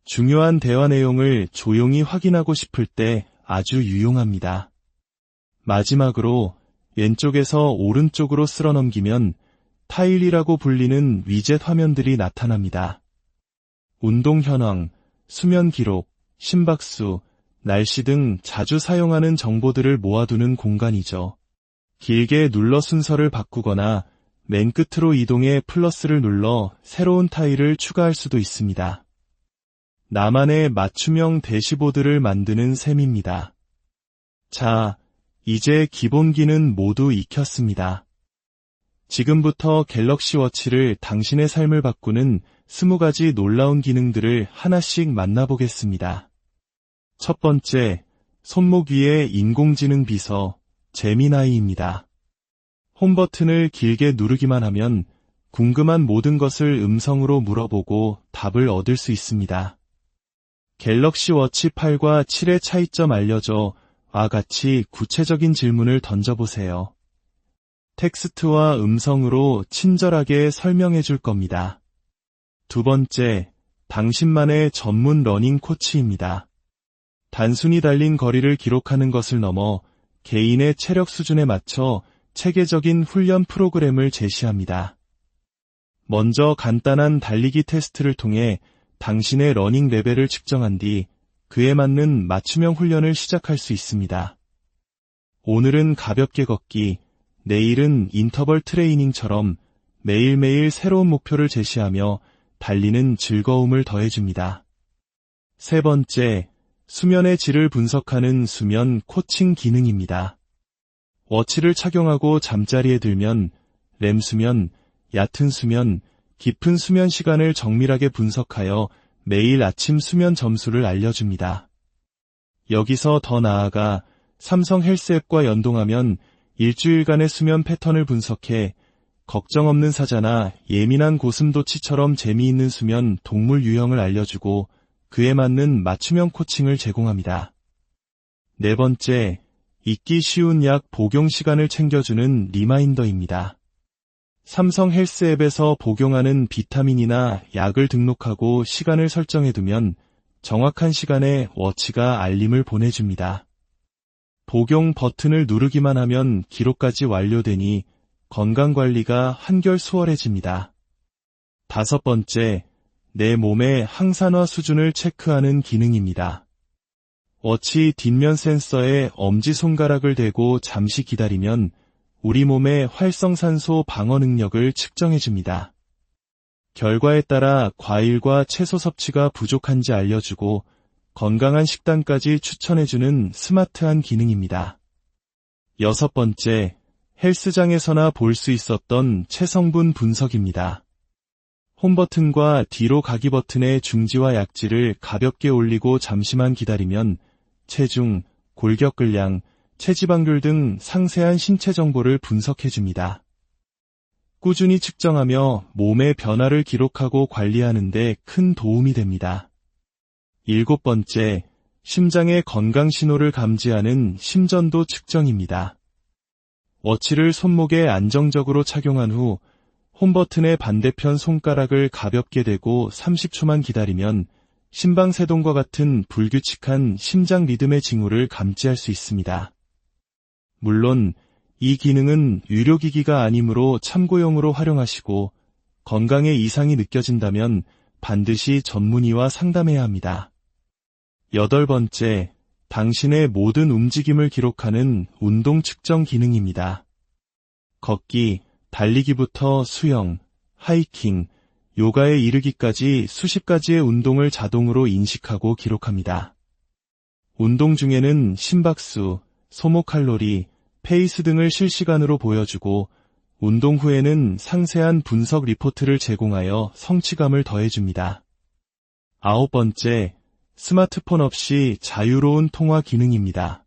중요한 대화 내용을 조용히 확인하고 싶을 때 아주 유용합니다. 마지막으로 왼쪽에서 오른쪽으로 쓸어 넘기면 타일이라고 불리는 위젯 화면들이 나타납니다. 운동 현황, 수면 기록, 심박수, 날씨 등 자주 사용하는 정보들을 모아두는 공간이죠. 길게 눌러 순서를 바꾸거나 맨 끝으로 이동해 플러스를 눌러 새로운 타일을 추가할 수도 있습니다. 나만의 맞춤형 대시보드를 만드는 셈입니다. 자, 이제 기본 기능 모두 익혔습니다. 지금부터 갤럭시 워치를 당신의 삶을 바꾸는 20가지 놀라운 기능들을 하나씩 만나보겠습니다. 첫 번째, 손목 위의 인공지능 비서, 제미나이입니다. 홈 버튼을 길게 누르기만 하면 궁금한 모든 것을 음성으로 물어보고 답을 얻을 수 있습니다. 갤럭시 워치 8과 7의 차이점 알려줘와 같이 구체적인 질문을 던져보세요. 텍스트와 음성으로 친절하게 설명해 줄 겁니다. 두 번째, 당신만의 전문 러닝 코치입니다. 단순히 달린 거리를 기록하는 것을 넘어 개인의 체력 수준에 맞춰 체계적인 훈련 프로그램을 제시합니다. 먼저 간단한 달리기 테스트를 통해 당신의 러닝 레벨을 측정한 뒤 그에 맞는 맞춤형 훈련을 시작할 수 있습니다. 오늘은 가볍게 걷기, 내일은 인터벌 트레이닝처럼 매일매일 새로운 목표를 제시하며 달리는 즐거움을 더해줍니다. 세 번째, 수면의 질을 분석하는 수면 코칭 기능입니다. 워치를 착용하고 잠자리에 들면 렘 수면, 얕은 수면, 깊은 수면 시간을 정밀하게 분석하여 매일 아침 수면 점수를 알려줍니다. 여기서 더 나아가 삼성 헬스 앱과 연동하면 일주일간의 수면 패턴을 분석해 걱정 없는 사자나 예민한 고슴도치처럼 재미있는 수면 동물 유형을 알려주고 그에 맞는 맞춤형 코칭을 제공합니다. 네 번째, 잊기 쉬운 약 복용 시간을 챙겨주는 리마인더입니다. 삼성 헬스 앱에서 복용하는 비타민이나 약을 등록하고 시간을 설정해두면 정확한 시간에 워치가 알림을 보내줍니다. 복용 버튼을 누르기만 하면 기록까지 완료되니 건강관리가 한결 수월해집니다. 다섯 번째, 내 몸의 항산화 수준을 체크하는 기능입니다. 워치 뒷면 센서에 엄지손가락을 대고 잠시 기다리면 우리 몸의 활성산소 방어 능력을 측정해줍니다. 결과에 따라 과일과 채소 섭취가 부족한지 알려주고 건강한 식단까지 추천해주는 스마트한 기능입니다. 여섯 번째, 헬스장에서나 볼 수 있었던 체성분 분석입니다. 홈 버튼과 뒤로 가기 버튼의 중지와 약지를 가볍게 올리고 잠시만 기다리면 체중, 골격근량, 체지방률 등 상세한 신체 정보를 분석해줍니다. 꾸준히 측정하며 몸의 변화를 기록하고 관리하는 데 큰 도움이 됩니다. 일곱 번째, 심장의 건강 신호를 감지하는 심전도 측정입니다. 워치를 손목에 안정적으로 착용한 후 홈 버튼의 반대편 손가락을 가볍게 대고 30초만 기다리면 심방세동과 같은 불규칙한 심장 리듬의 징후를 감지할 수 있습니다. 물론 이 기능은 의료기기가 아니므로 참고용으로 활용하시고 건강에 이상이 느껴진다면 반드시 전문의와 상담해야 합니다. 여덟 번째, 당신의 모든 움직임을 기록하는 운동 측정 기능입니다. 걷기, 달리기부터 수영, 하이킹, 요가에 이르기까지 수십 가지의 운동을 자동으로 인식하고 기록합니다. 운동 중에는 심박수, 소모 칼로리, 페이스 등을 실시간으로 보여주고 운동 후에는 상세한 분석 리포트를 제공하여 성취감을 더해줍니다. 9번째, 스마트폰 없이 자유로운 통화 기능입니다.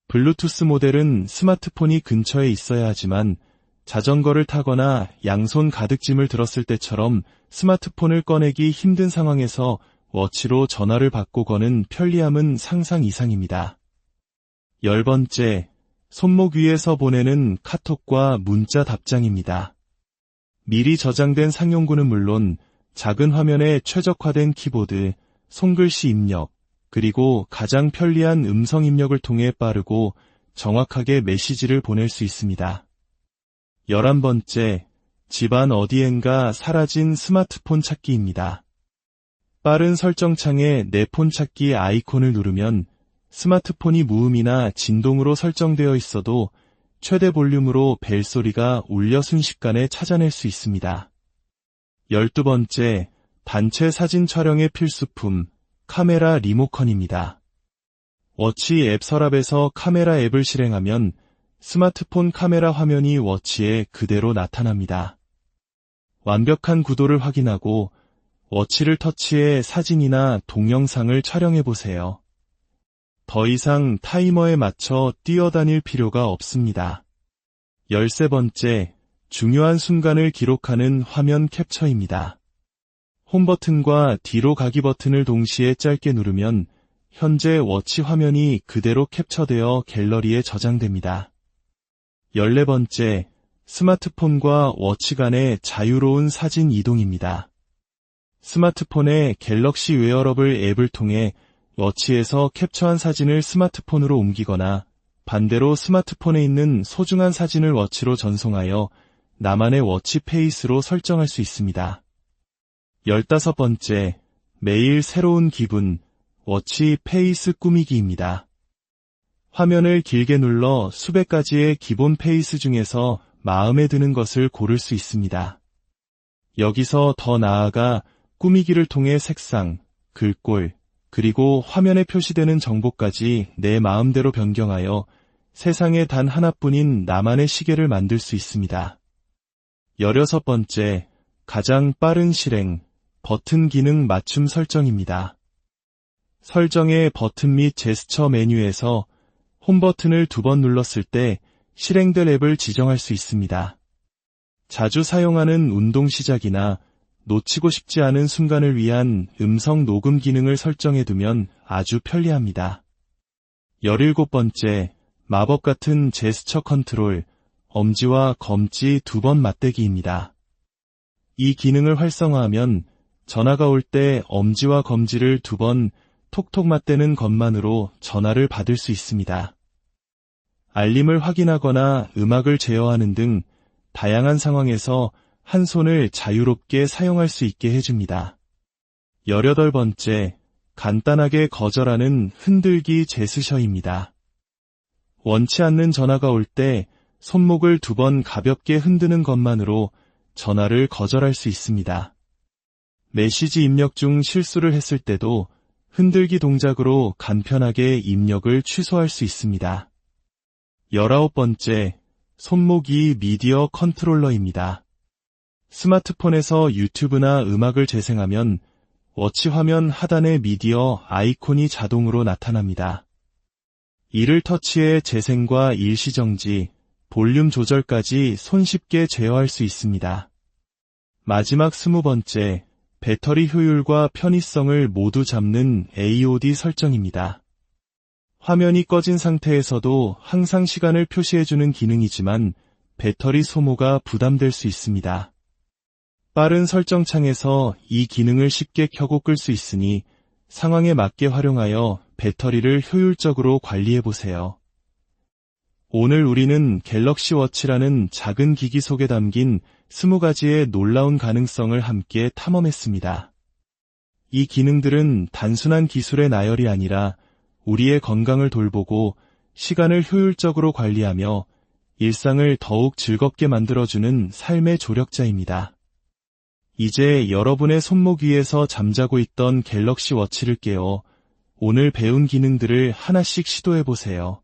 블루투스 모델은 스마트폰이 근처에 있어야 하지만 자전거를 타거나 양손 가득 짐을 들었을 때처럼 스마트폰을 꺼내기 힘든 상황에서 워치로 전화를 받고 거는 편리함은 상상 이상입니다. 10번째, 손목 위에서 보내는 카톡과 문자 답장입니다. 미리 저장된 상용구는 물론 작은 화면에 최적화된 키보드, 손글씨 입력, 그리고 가장 편리한 음성 입력을 통해 빠르고 정확하게 메시지를 보낼 수 있습니다. 11번째, 집안 어디엔가 사라진 스마트폰 찾기입니다. 빠른 설정창에 내 폰 찾기 아이콘을 누르면 스마트폰이 무음이나 진동으로 설정되어 있어도 최대 볼륨으로 벨소리가 울려 순식간에 찾아낼 수 있습니다. 12번째, 단체 사진 촬영의 필수품, 카메라 리모컨입니다. 워치 앱 서랍에서 카메라 앱을 실행하면 스마트폰 카메라 화면이 워치에 그대로 나타납니다. 완벽한 구도를 확인하고 워치를 터치해 사진이나 동영상을 촬영해보세요. 더 이상 타이머에 맞춰 뛰어다닐 필요가 없습니다. 13번째, 중요한 순간을 기록하는 화면 캡처입니다. 홈 버튼과 뒤로 가기 버튼을 동시에 짧게 누르면 현재 워치 화면이 그대로 캡처되어 갤러리에 저장됩니다. 14번째, 스마트폰과 워치 간의 자유로운 사진 이동입니다. 스마트폰의 갤럭시 웨어러블 앱을 통해 워치에서 캡처한 사진을 스마트폰으로 옮기거나 반대로 스마트폰에 있는 소중한 사진을 워치로 전송하여 나만의 워치 페이스로 설정할 수 있습니다. 15번째, 매일 새로운 기분, 워치 페이스 꾸미기입니다. 화면을 길게 눌러 수백 가지의 기본 페이스 중에서 마음에 드는 것을 고를 수 있습니다. 여기서 더 나아가 꾸미기를 통해 색상, 글꼴, 그리고 화면에 표시되는 정보까지 내 마음대로 변경하여 세상에 단 하나뿐인 나만의 시계를 만들 수 있습니다. 16번째, 가장 빠른 실행, 버튼 기능 맞춤 설정입니다. 설정의 버튼 및 제스처 메뉴에서 홈 버튼을 2번 눌렀을 때 실행될 앱을 지정할 수 있습니다. 자주 사용하는 운동 시작이나 놓치고 싶지 않은 순간을 위한 음성 녹음 기능을 설정해두면 아주 편리합니다. 17번째, 마법 같은 제스처 컨트롤, 엄지와 검지 2번 맞대기입니다. 이 기능을 활성화하면 전화가 올 때 엄지와 검지를 2번 톡톡 맞대는 것만으로 전화를 받을 수 있습니다. 알림을 확인하거나 음악을 제어하는 등 다양한 상황에서 한 손을 자유롭게 사용할 수 있게 해줍니다. 18번째, 간단하게 거절하는 흔들기 제스처입니다. 원치 않는 전화가 올 때 손목을 2번 가볍게 흔드는 것만으로 전화를 거절할 수 있습니다. 메시지 입력 중 실수를 했을 때도 흔들기 동작으로 간편하게 입력을 취소할 수 있습니다. 19번째, 손목이 미디어 컨트롤러입니다. 스마트폰에서 유튜브나 음악을 재생하면 워치 화면 하단의 미디어 아이콘이 자동으로 나타납니다. 이를 터치해 재생과 일시정지, 볼륨 조절까지 손쉽게 제어할 수 있습니다. 마지막 20번째, 배터리 효율과 편의성을 모두 잡는 AOD 설정입니다. 화면이 꺼진 상태에서도 항상 시간을 표시해주는 기능이지만 배터리 소모가 부담될 수 있습니다. 빠른 설정창에서 이 기능을 쉽게 켜고 끌 수 있으니 상황에 맞게 활용하여 배터리를 효율적으로 관리해보세요. 오늘 우리는 갤럭시 워치라는 작은 기기 속에 담긴 20가지의 놀라운 가능성을 함께 탐험했습니다. 이 기능들은 단순한 기술의 나열이 아니라 우리의 건강을 돌보고 시간을 효율적으로 관리하며 일상을 더욱 즐겁게 만들어주는 삶의 조력자입니다. 이제 여러분의 손목 위에서 잠자고 있던 갤럭시 워치를 깨워 오늘 배운 기능들을 하나씩 시도해보세요.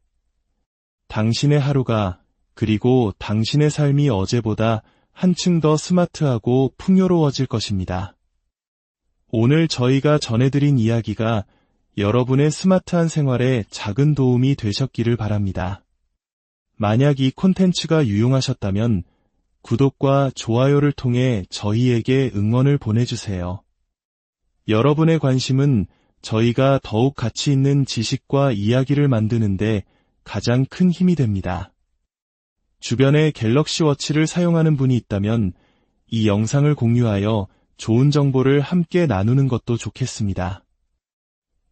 당신의 하루가, 그리고 당신의 삶이 어제보다 한층 더 스마트하고 풍요로워질 것입니다. 오늘 저희가 전해드린 이야기가 여러분의 스마트한 생활에 작은 도움이 되셨기를 바랍니다. 만약 이 콘텐츠가 유용하셨다면 구독과 좋아요를 통해 저희에게 응원을 보내주세요. 여러분의 관심은 저희가 더욱 가치 있는 지식과 이야기를 만드는데 가장 큰 힘이 됩니다. 주변에 갤럭시 워치를 사용하는 분이 있다면 이 영상을 공유하여 좋은 정보를 함께 나누는 것도 좋겠습니다.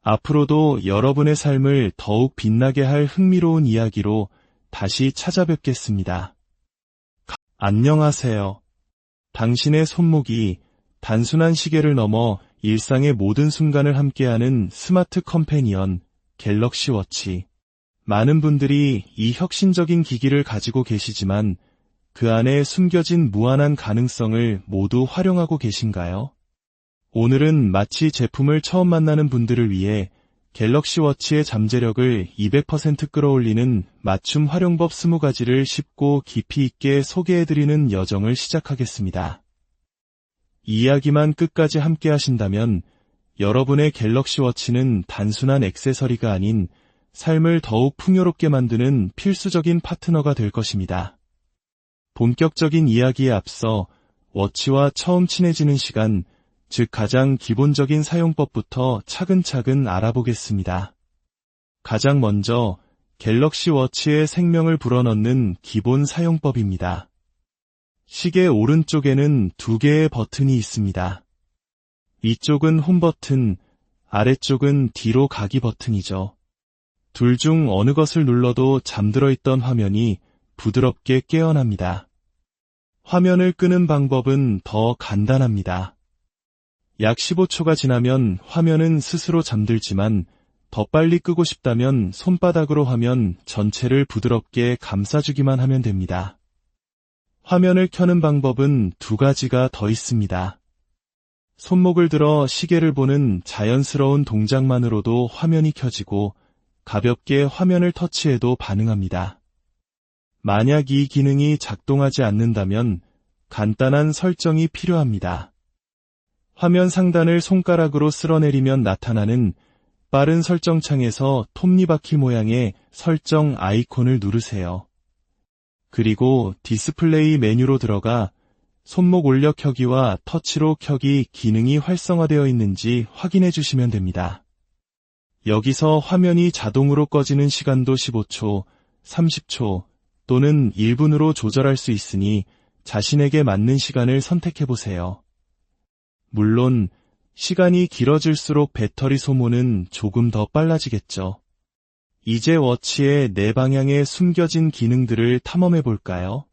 앞으로도 여러분의 삶을 더욱 빛나게 할 흥미로운 이야기로 다시 찾아뵙겠습니다. 안녕하세요. 당신의 손목이 단순한 시계를 넘어 일상의 모든 순간을 함께하는 스마트 컴패니언 갤럭시 워치. 많은 분들이 이 혁신적인 기기를 가지고 계시지만 그 안에 숨겨진 무한한 가능성을 모두 활용하고 계신가요? 오늘은 마치 제품을 처음 만나는 분들을 위해 갤럭시 워치의 잠재력을 200% 끌어올리는 맞춤 활용법 20가지를 쉽고 깊이 있게 소개해드리는 여정을 시작하겠습니다. 이야기만 끝까지 함께 하신다면 여러분의 갤럭시 워치는 단순한 액세서리가 아닌 삶을 더욱 풍요롭게 만드는 필수적인 파트너가 될 것입니다. 본격적인 이야기에 앞서 워치와 처음 친해지는 시간, 즉 가장 기본적인 사용법부터 차근차근 알아보겠습니다. 가장 먼저 갤럭시 워치의 생명을 불어넣는 기본 사용법입니다. 시계 오른쪽에는 2개의 버튼이 있습니다. 위쪽은 홈 버튼, 아래쪽은 뒤로 가기 버튼이죠. 둘 중 어느 것을 눌러도 잠들어 있던 화면이 부드럽게 깨어납니다. 화면을 끄는 방법은 더 간단합니다. 약 15초가 지나면 화면은 스스로 잠들지만 더 빨리 끄고 싶다면 손바닥으로 화면 전체를 부드럽게 감싸주기만 하면 됩니다. 화면을 켜는 방법은 2가지가 더 있습니다. 손목을 들어 시계를 보는 자연스러운 동작만으로도 화면이 켜지고 가볍게 화면을 터치해도 반응합니다. 만약 이 기능이 작동하지 않는다면 간단한 설정이 필요합니다. 화면 상단을 손가락으로 쓸어내리면 나타나는 빠른 설정창에서 톱니바퀴 모양의 설정 아이콘을 누르세요. 그리고 디스플레이 메뉴로 들어가 손목 올려 켜기와 터치로 켜기 기능이 활성화되어 있는지 확인해 주시면 됩니다. 여기서 화면이 자동으로 꺼지는 시간도 15초, 30초 또는 1분으로 조절할 수 있으니 자신에게 맞는 시간을 선택해 보세요. 물론 시간이 길어질수록 배터리 소모는 조금 더 빨라지겠죠. 이제 워치의 네 방향에 숨겨진 기능들을 탐험해 볼까요?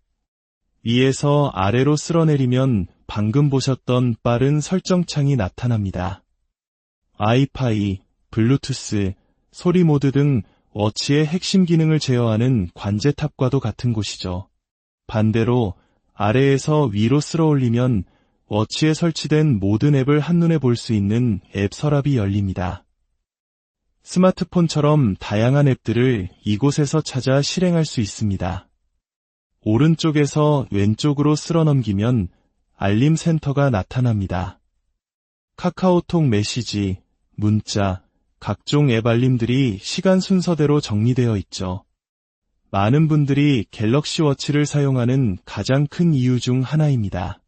위에서 아래로 쓸어내리면 방금 보셨던 빠른 설정창이 나타납니다. 와이파이, 블루투스, 소리 모드 등 워치의 핵심 기능을 제어하는 관제탑과도 같은 곳이죠. 반대로 아래에서 위로 쓸어올리면 워치에 설치된 모든 앱을 한눈에 볼 수 있는 앱 서랍이 열립니다. 스마트폰처럼 다양한 앱들을 이곳에서 찾아 실행할 수 있습니다. 오른쪽에서 왼쪽으로 쓸어 넘기면 알림 센터가 나타납니다. 카카오톡 메시지, 문자, 각종 앱 알림들이 시간 순서대로 정리되어 있죠. 많은 분들이 갤럭시 워치를 사용하는 가장 큰 이유 중 하나입니다.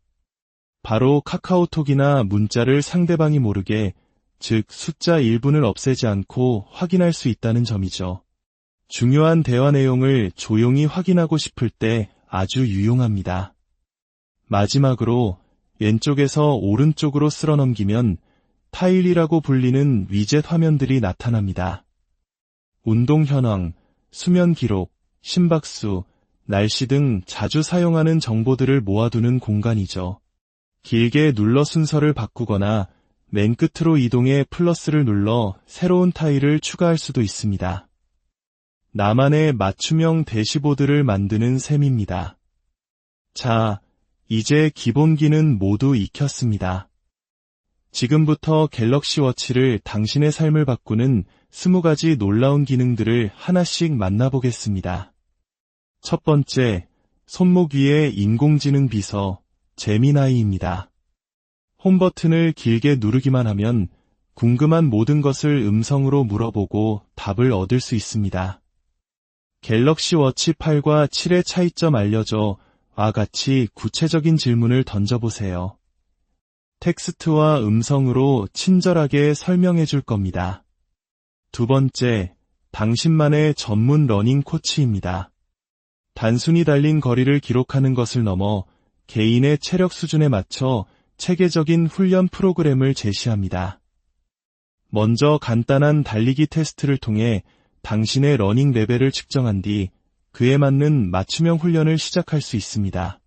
바로 카카오톡이나 문자를 상대방이 모르게, 즉 숫자 1분을 없애지 않고 확인할 수 있다는 점이죠. 중요한 대화 내용을 조용히 확인하고 싶을 때 아주 유용합니다. 마지막으로 왼쪽에서 오른쪽으로 쓸어 넘기면 타일이라고 불리는 위젯 화면들이 나타납니다. 운동 현황, 수면 기록, 심박수, 날씨 등 자주 사용하는 정보들을 모아두는 공간이죠. 길게 눌러 순서를 바꾸거나 맨 끝으로 이동해 플러스를 눌러 새로운 타일을 추가할 수도 있습니다. 나만의 맞춤형 대시보드를 만드는 셈입니다. 자, 이제 기본 기능 모두 익혔습니다. 지금부터 갤럭시 워치를 당신의 삶을 바꾸는 20가지 놀라운 기능들을 하나씩 만나보겠습니다. 첫 번째, 손목 위에 인공지능 비서, 제미나이입니다. 홈 버튼을 길게 누르기만 하면 궁금한 모든 것을 음성으로 물어보고 답을 얻을 수 있습니다. 갤럭시 워치 8과 7의 차이점 알려줘와 같이 구체적인 질문을 던져보세요. 텍스트와 음성으로 친절하게 설명해 줄 겁니다. 두 번째, 당신만의 전문 러닝 코치입니다. 단순히 달린 거리를 기록하는 것을 넘어 개인의 체력 수준에 맞춰 체계적인 훈련 프로그램을 제시합니다. 먼저 간단한 달리기 테스트를 통해 당신의 러닝 레벨을 측정한 뒤 그에 맞는 맞춤형 훈련을 시작할 수 있습니다.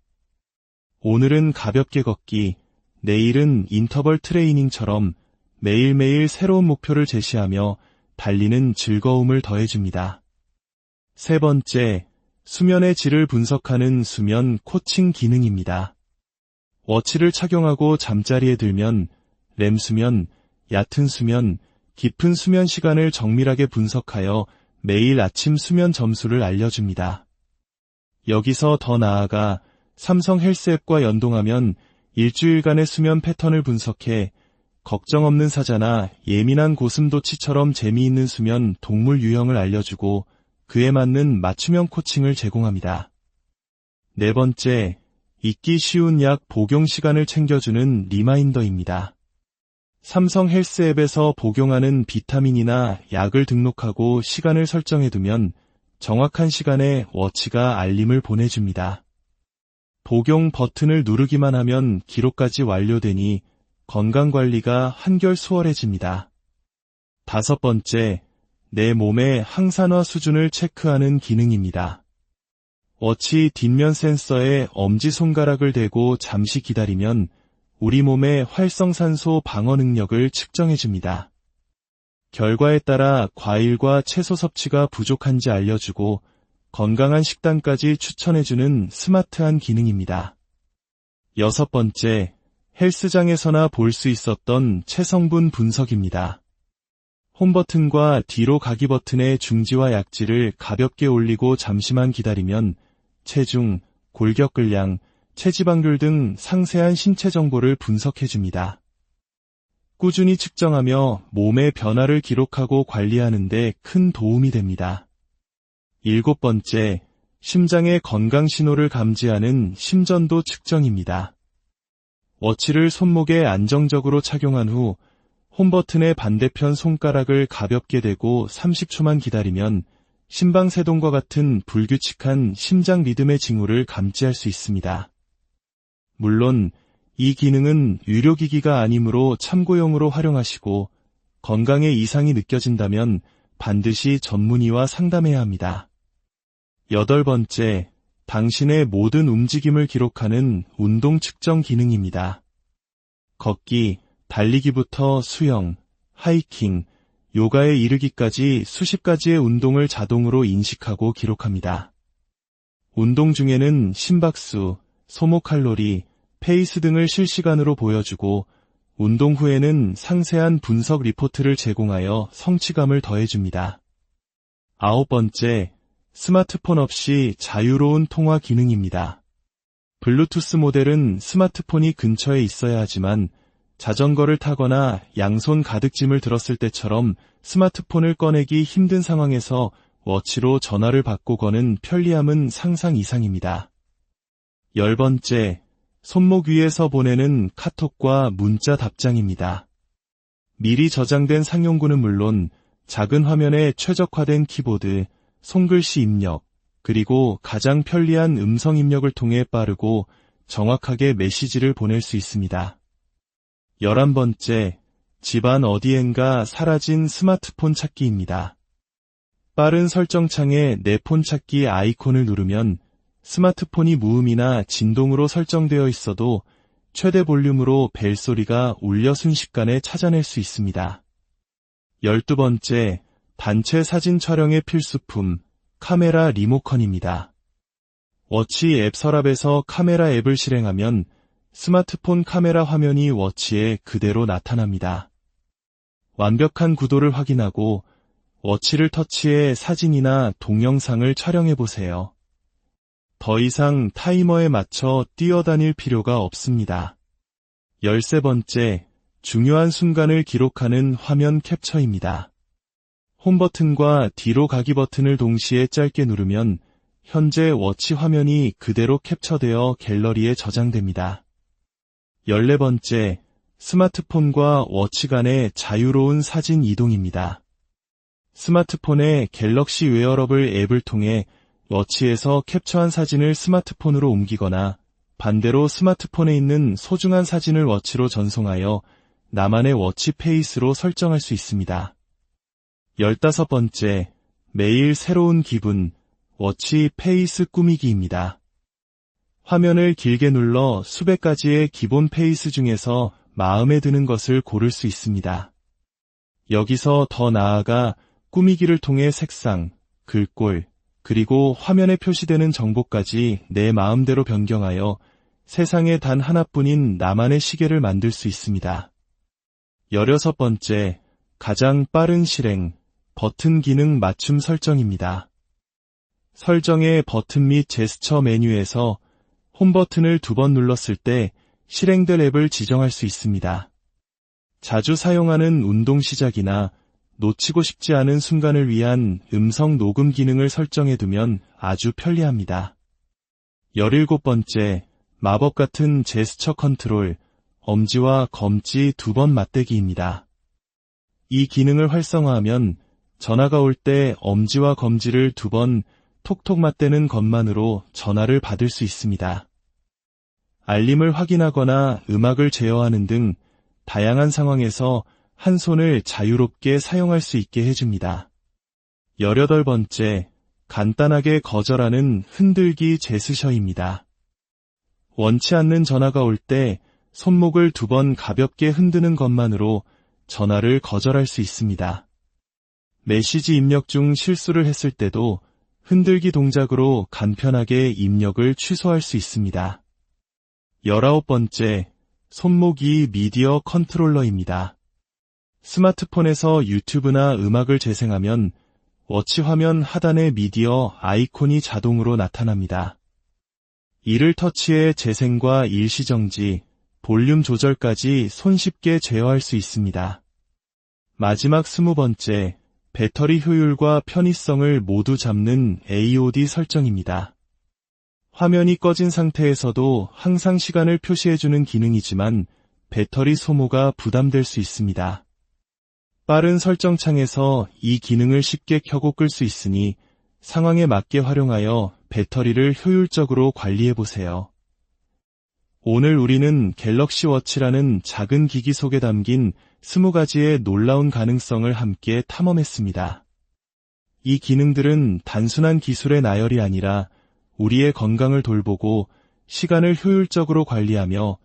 오늘은 가볍게 걷기, 내일은 인터벌 트레이닝처럼 매일매일 새로운 목표를 제시하며 달리는 즐거움을 더해줍니다. 세 번째, 수면의 질을 분석하는 수면 코칭 기능입니다. 워치를 착용하고 잠자리에 들면 렘 수면, 얕은 수면, 깊은 수면 시간을 정밀하게 분석하여 매일 아침 수면 점수를 알려줍니다. 여기서 더 나아가 삼성 헬스 앱과 연동하면 일주일간의 수면 패턴을 분석해 걱정 없는 사자나 예민한 고슴도치처럼 재미있는 수면 동물 유형을 알려주고 그에 맞는 맞춤형 코칭을 제공합니다. 네 번째, 잊기 쉬운 약 복용 시간을 챙겨주는 리마인더입니다. 삼성 헬스 앱에서 복용하는 비타민이나 약을 등록하고 시간을 설정해두면 정확한 시간에 워치가 알림을 보내줍니다. 복용 버튼을 누르기만 하면 기록까지 완료되니 건강관리가 한결 수월해집니다. 다섯 번째, 내 몸의 항산화 수준을 체크하는 기능입니다. 워치 뒷면 센서에 엄지손가락을 대고 잠시 기다리면 우리 몸의 활성산소 방어 능력을 측정해줍니다. 결과에 따라 과일과 채소 섭취가 부족한지 알려주고 건강한 식단까지 추천해주는 스마트한 기능입니다. 여섯 번째, 헬스장에서나 볼 수 있었던 체성분 분석입니다. 홈 버튼과 뒤로 가기 버튼의 중지와 약지를 가볍게 올리고 잠시만 기다리면 체중, 골격근량, 체지방률 등 상세한 신체 정보를 분석해줍니다. 꾸준히 측정하며 몸의 변화를 기록하고 관리하는 데 큰 도움이 됩니다. 일곱 번째, 심장의 건강 신호를 감지하는 심전도 측정입니다. 워치를 손목에 안정적으로 착용한 후 홈 버튼의 반대편 손가락을 가볍게 대고 30초만 기다리면 심방세동과 같은 불규칙한 심장 리듬의 징후를 감지할 수 있습니다. 물론 이 기능은 유료기기가 아니므로 참고용으로 활용하시고 건강에 이상이 느껴진다면 반드시 전문의와 상담해야 합니다. 여덟 번째, 당신의 모든 움직임을 기록하는 운동 측정 기능입니다. 걷기, 달리기부터 수영, 하이킹, 요가에 이르기까지 수십 가지의 운동을 자동으로 인식하고 기록합니다. 운동 중에는 심박수, 소모 칼로리, 페이스 등을 실시간으로 보여주고 운동 후에는 상세한 분석 리포트를 제공하여 성취감을 더해줍니다. 아홉 번째, 스마트폰 없이 자유로운 통화 기능입니다. 블루투스 모델은 스마트폰이 근처에 있어야 하지만 자전거를 타거나 양손 가득 짐을 들었을 때처럼 스마트폰을 꺼내기 힘든 상황에서 워치로 전화를 받고 거는 편리함은 상상 이상입니다. 열 번째, 손목 위에서 보내는 카톡과 문자 답장입니다. 미리 저장된 상용구는 물론 작은 화면에 최적화된 키보드, 손글씨 입력, 그리고 가장 편리한 음성 입력을 통해 빠르고 정확하게 메시지를 보낼 수 있습니다. 11번째, 집안 어디엔가 사라진 스마트폰 찾기입니다. 빠른 설정창에 내 폰 찾기 아이콘을 누르면 스마트폰이 무음이나 진동으로 설정되어 있어도 최대 볼륨으로 벨소리가 울려 순식간에 찾아낼 수 있습니다. 12번째, 단체 사진 촬영의 필수품, 카메라 리모컨입니다. 워치 앱 서랍에서 카메라 앱을 실행하면 스마트폰 카메라 화면이 워치에 그대로 나타납니다. 완벽한 구도를 확인하고 워치를 터치해 사진이나 동영상을 촬영해보세요. 더 이상 타이머에 맞춰 뛰어다닐 필요가 없습니다. 13번째, 중요한 순간을 기록하는 화면 캡처입니다. 홈 버튼과 뒤로 가기 버튼을 동시에 짧게 누르면 현재 워치 화면이 그대로 캡처되어 갤러리에 저장됩니다. 14번째, 스마트폰과 워치 간의 자유로운 사진 이동입니다. 스마트폰의 갤럭시 웨어러블 앱을 통해 워치에서 캡처한 사진을 스마트폰으로 옮기거나 반대로 스마트폰에 있는 소중한 사진을 워치로 전송하여 나만의 워치 페이스로 설정할 수 있습니다. 15번째, 매일 새로운 기분, 워치 페이스 꾸미기입니다. 화면을 길게 눌러 수백 가지의 기본 페이스 중에서 마음에 드는 것을 고를 수 있습니다. 여기서 더 나아가 꾸미기를 통해 색상, 글꼴, 그리고 화면에 표시되는 정보까지 내 마음대로 변경하여 세상에 단 하나뿐인 나만의 시계를 만들 수 있습니다. 16번째, 가장 빠른 실행, 버튼 기능 맞춤 설정입니다. 설정의 버튼 및 제스처 메뉴에서 홈 버튼을 2번 눌렀을 때 실행될 앱을 지정할 수 있습니다. 자주 사용하는 운동 시작이나 놓치고 싶지 않은 순간을 위한 음성 녹음 기능을 설정해두면 아주 편리합니다. 17번째, 마법 같은 제스처 컨트롤, 엄지와 검지 2번 맞대기입니다. 이 기능을 활성화하면 전화가 올 때 엄지와 검지를 2번 톡톡 맞대는 것만으로 전화를 받을 수 있습니다. 알림을 확인하거나 음악을 제어하는 등 다양한 상황에서 한 손을 자유롭게 사용할 수 있게 해줍니다. 18번째, 간단하게 거절하는 흔들기 제스처입니다. 원치 않는 전화가 올 때 손목을 2번 가볍게 흔드는 것만으로 전화를 거절할 수 있습니다. 메시지 입력 중 실수를 했을 때도 흔들기 동작으로 간편하게 입력을 취소할 수 있습니다. 19번째, 손목이 미디어 컨트롤러입니다. 스마트폰에서 유튜브나 음악을 재생하면 워치 화면 하단의 미디어 아이콘이 자동으로 나타납니다. 이를 터치해 재생과 일시정지, 볼륨 조절까지 손쉽게 제어할 수 있습니다. 마지막 20번째, 배터리 효율과 편의성을 모두 잡는 AOD 설정입니다. 화면이 꺼진 상태에서도 항상 시간을 표시해주는 기능이지만 배터리 소모가 부담될 수 있습니다. 빠른 설정창에서 이 기능을 쉽게 켜고 끌 수 있으니 상황에 맞게 활용하여 배터리를 효율적으로 관리해보세요. 오늘 우리는 갤럭시 워치라는 작은 기기 속에 담긴 20가지의 놀라운 가능성을 함께 탐험했습니다. 이 기능들은 단순한 기술의 나열이 아니라 우리의 건강을 돌보고 시간을 효율적으로 관리하며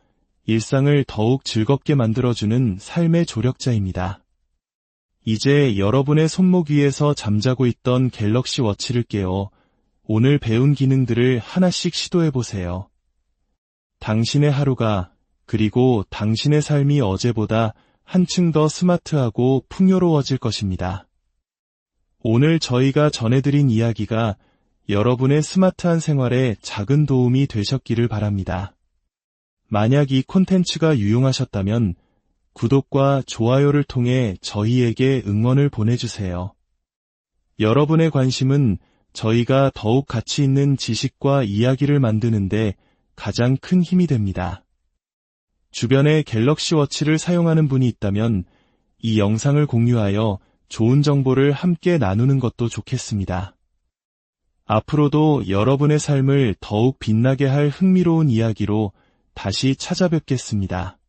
일상을 더욱 즐겁게 만들어주는 삶의 조력자입니다. 이제 여러분의 손목 위에서 잠자고 있던 갤럭시 워치를 깨워 오늘 배운 기능들을 하나씩 시도해보세요. 당신의 하루가 그리고 당신의 삶이 어제보다 한층 더 스마트하고 풍요로워질 것입니다. 오늘 저희가 전해드린 이야기가 여러분의 스마트한 생활에 작은 도움이 되셨기를 바랍니다. 만약 이 콘텐츠가 유용하셨다면 구독과 좋아요를 통해 저희에게 응원을 보내주세요. 여러분의 관심은 저희가 더욱 가치 있는 지식과 이야기를 만드는데 가장 큰 힘이 됩니다. 주변에 갤럭시 워치를 사용하는 분이 있다면 이 영상을 공유하여 좋은 정보를 함께 나누는 것도 좋겠습니다. 앞으로도 여러분의 삶을 더욱 빛나게 할 흥미로운 이야기로 다시 찾아뵙겠습니다.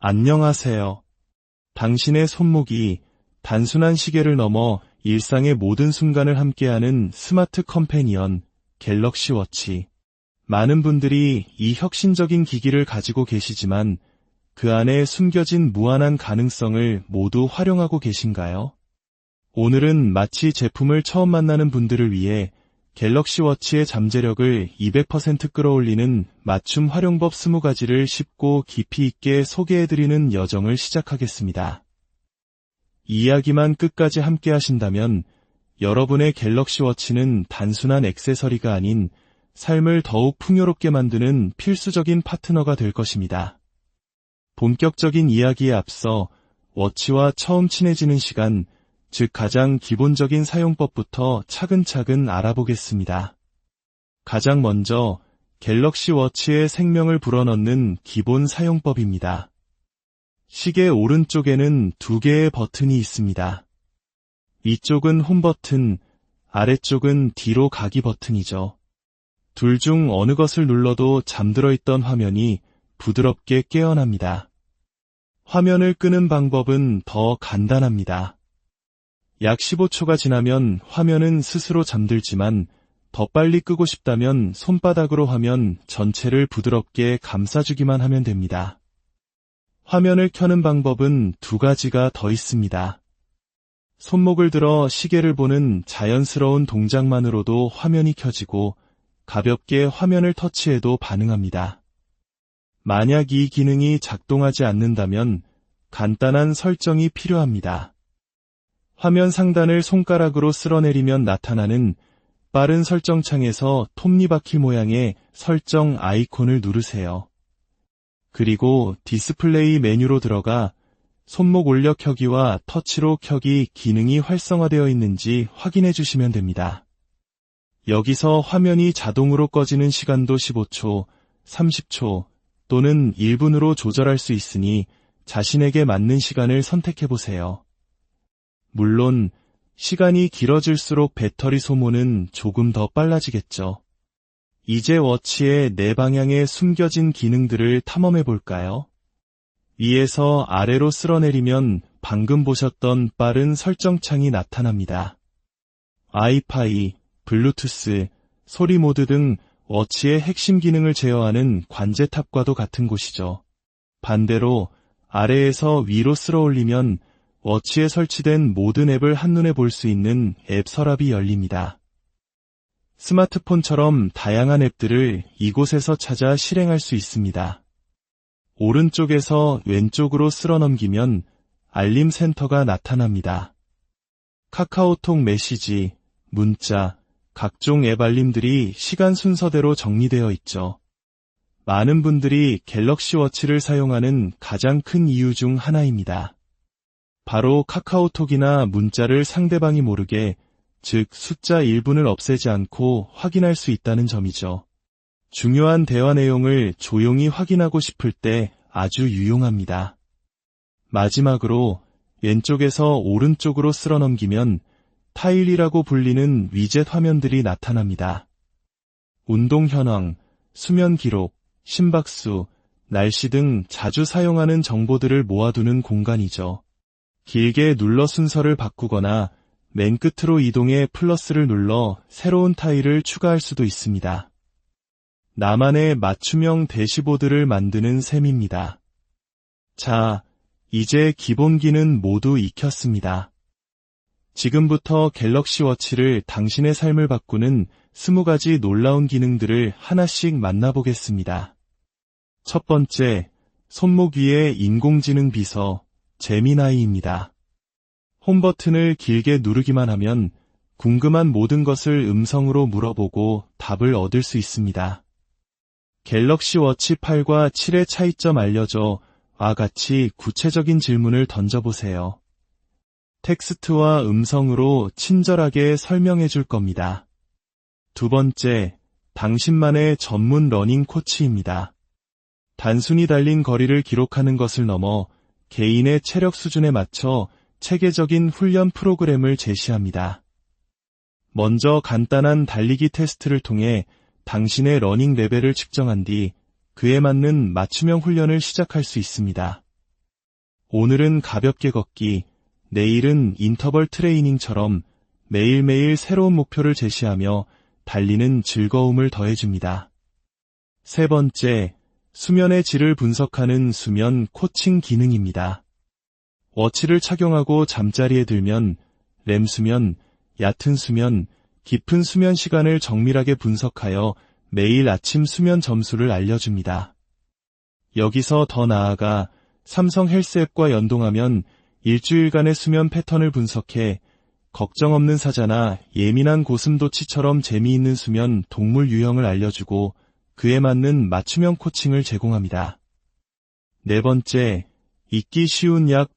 안녕하세요. 당신의 손목이 단순한 시계를 넘어 일상의 모든 순간을 함께하는 스마트 컴패니언 갤럭시 워치. 많은 분들이 이 혁신적인 기기를 가지고 계시지만 그 안에 숨겨진 무한한 가능성을 모두 활용하고 계신가요? 오늘은 마치 제품을 처음 만나는 분들을 위해 갤럭시 워치의 잠재력을 200% 끌어올리는 맞춤 활용법 20가지를 쉽고 깊이 있게 소개해드리는 여정을 시작하겠습니다. 이야기만 끝까지 함께 하신다면 여러분의 갤럭시 워치는 단순한 액세서리가 아닌 삶을 더욱 풍요롭게 만드는 필수적인 파트너가 될 것입니다. 본격적인 이야기에 앞서 워치와 처음 친해지는 시간, 즉 가장 기본적인 사용법부터 차근차근 알아보겠습니다. 가장 먼저 갤럭시 워치에 생명을 불어넣는 기본 사용법입니다. 시계 오른쪽에는 두 개의 버튼이 있습니다. 이쪽은 홈 버튼, 아래쪽은 뒤로 가기 버튼이죠. 둘 중 어느 것을 눌러도 잠들어 있던 화면이 부드럽게 깨어납니다. 화면을 끄는 방법은 더 간단합니다. 약 15초가 지나면 화면은 스스로 잠들지만 더 빨리 끄고 싶다면 손바닥으로 화면 전체를 부드럽게 감싸주기만 하면 됩니다. 화면을 켜는 방법은 두 가지가 더 있습니다. 손목을 들어 시계를 보는 자연스러운 동작만으로도 화면이 켜지고 가볍게 화면을 터치해도 반응합니다. 만약 이 기능이 작동하지 않는다면 간단한 설정이 필요합니다. 화면 상단을 손가락으로 쓸어내리면 나타나는 빠른 설정창에서 톱니바퀴 모양의 설정 아이콘을 누르세요. 그리고 디스플레이 메뉴로 들어가 손목 올려 켜기와 터치로 켜기 기능이 활성화되어 있는지 확인해 주시면 됩니다. 여기서 화면이 자동으로 꺼지는 시간도 15초, 30초 또는 1분으로 조절할 수 있으니 자신에게 맞는 시간을 선택해 보세요. 물론 시간이 길어질수록 배터리 소모는 조금 더 빨라지겠죠. 이제 워치의 네 방향에 숨겨진 기능들을 탐험해 볼까요? 위에서 아래로 쓸어내리면 방금 보셨던 빠른 설정창이 나타납니다. 와이파이, 블루투스, 소리 모드 등 워치의 핵심 기능을 제어하는 관제탑과도 같은 곳이죠. 반대로 아래에서 위로 쓸어 올리면 워치에 설치된 모든 앱을 한눈에 볼 수 있는 앱 서랍이 열립니다. 스마트폰처럼 다양한 앱들을 이곳에서 찾아 실행할 수 있습니다. 오른쪽에서 왼쪽으로 쓸어 넘기면 알림 센터가 나타납니다. 카카오톡 메시지, 문자, 각종 앱 알림들이 시간 순서대로 정리되어 있죠. 많은 분들이 갤럭시 워치를 사용하는 가장 큰 이유 중 하나입니다. 바로 카카오톡이나 문자를 상대방이 모르게, 즉 숫자 1분을 없애지 않고 확인할 수 있다는 점이죠. 중요한 대화 내용을 조용히 확인하고 싶을 때 아주 유용합니다. 마지막으로 왼쪽에서 오른쪽으로 쓸어 넘기면 타일이라고 불리는 위젯 화면들이 나타납니다. 운동 현황, 수면 기록, 심박수, 날씨 등 자주 사용하는 정보들을 모아두는 공간이죠. 길게 눌러 순서를 바꾸거나 맨 끝으로 이동해 플러스를 눌러 새로운 타일을 추가할 수도 있습니다. 나만의 맞춤형 대시보드를 만드는 셈입니다. 자, 이제 기본 기능 모두 익혔습니다. 지금부터 갤럭시 워치를 당신의 삶을 바꾸는 20가지 놀라운 기능들을 하나씩 만나보겠습니다. 첫 번째, 손목 위의 인공지능 비서, 제미나이입니다. 홈 버튼을 길게 누르기만 하면 궁금한 모든 것을 음성으로 물어보고 답을 얻을 수 있습니다. 갤럭시 워치 8과 7의 차이점 알려줘와 같이 구체적인 질문을 던져보세요. 텍스트와 음성으로 친절하게 설명해 줄 겁니다. 두 번째, 당신만의 전문 러닝 코치입니다. 단순히 달린 거리를 기록하는 것을 넘어 개인의 체력 수준에 맞춰 체계적인 훈련 프로그램을 제시합니다. 먼저 간단한 달리기 테스트를 통해 당신의 러닝 레벨을 측정한 뒤 그에 맞는 맞춤형 훈련을 시작할 수 있습니다. 오늘은 가볍게 걷기, 내일은 인터벌 트레이닝처럼 매일매일 새로운 목표를 제시하며 달리는 즐거움을 더해줍니다. 세 번째, 수면의 질을 분석하는 수면 코칭 기능입니다. 워치를 착용하고 잠자리에 들면 렘 수면, 얕은 수면, 깊은 수면 시간을 정밀하게 분석하여 매일 아침 수면 점수를 알려줍니다. 여기서 더 나아가 삼성 헬스 앱과 연동하면 일주일간의 수면 패턴을 분석해 걱정 없는 사자나 예민한 고슴도치처럼 재미있는 수면 동물 유형을 알려주고 그에 맞는 맞춤형 코칭을 제공합니다. 네 번째, 잊기 쉬운 약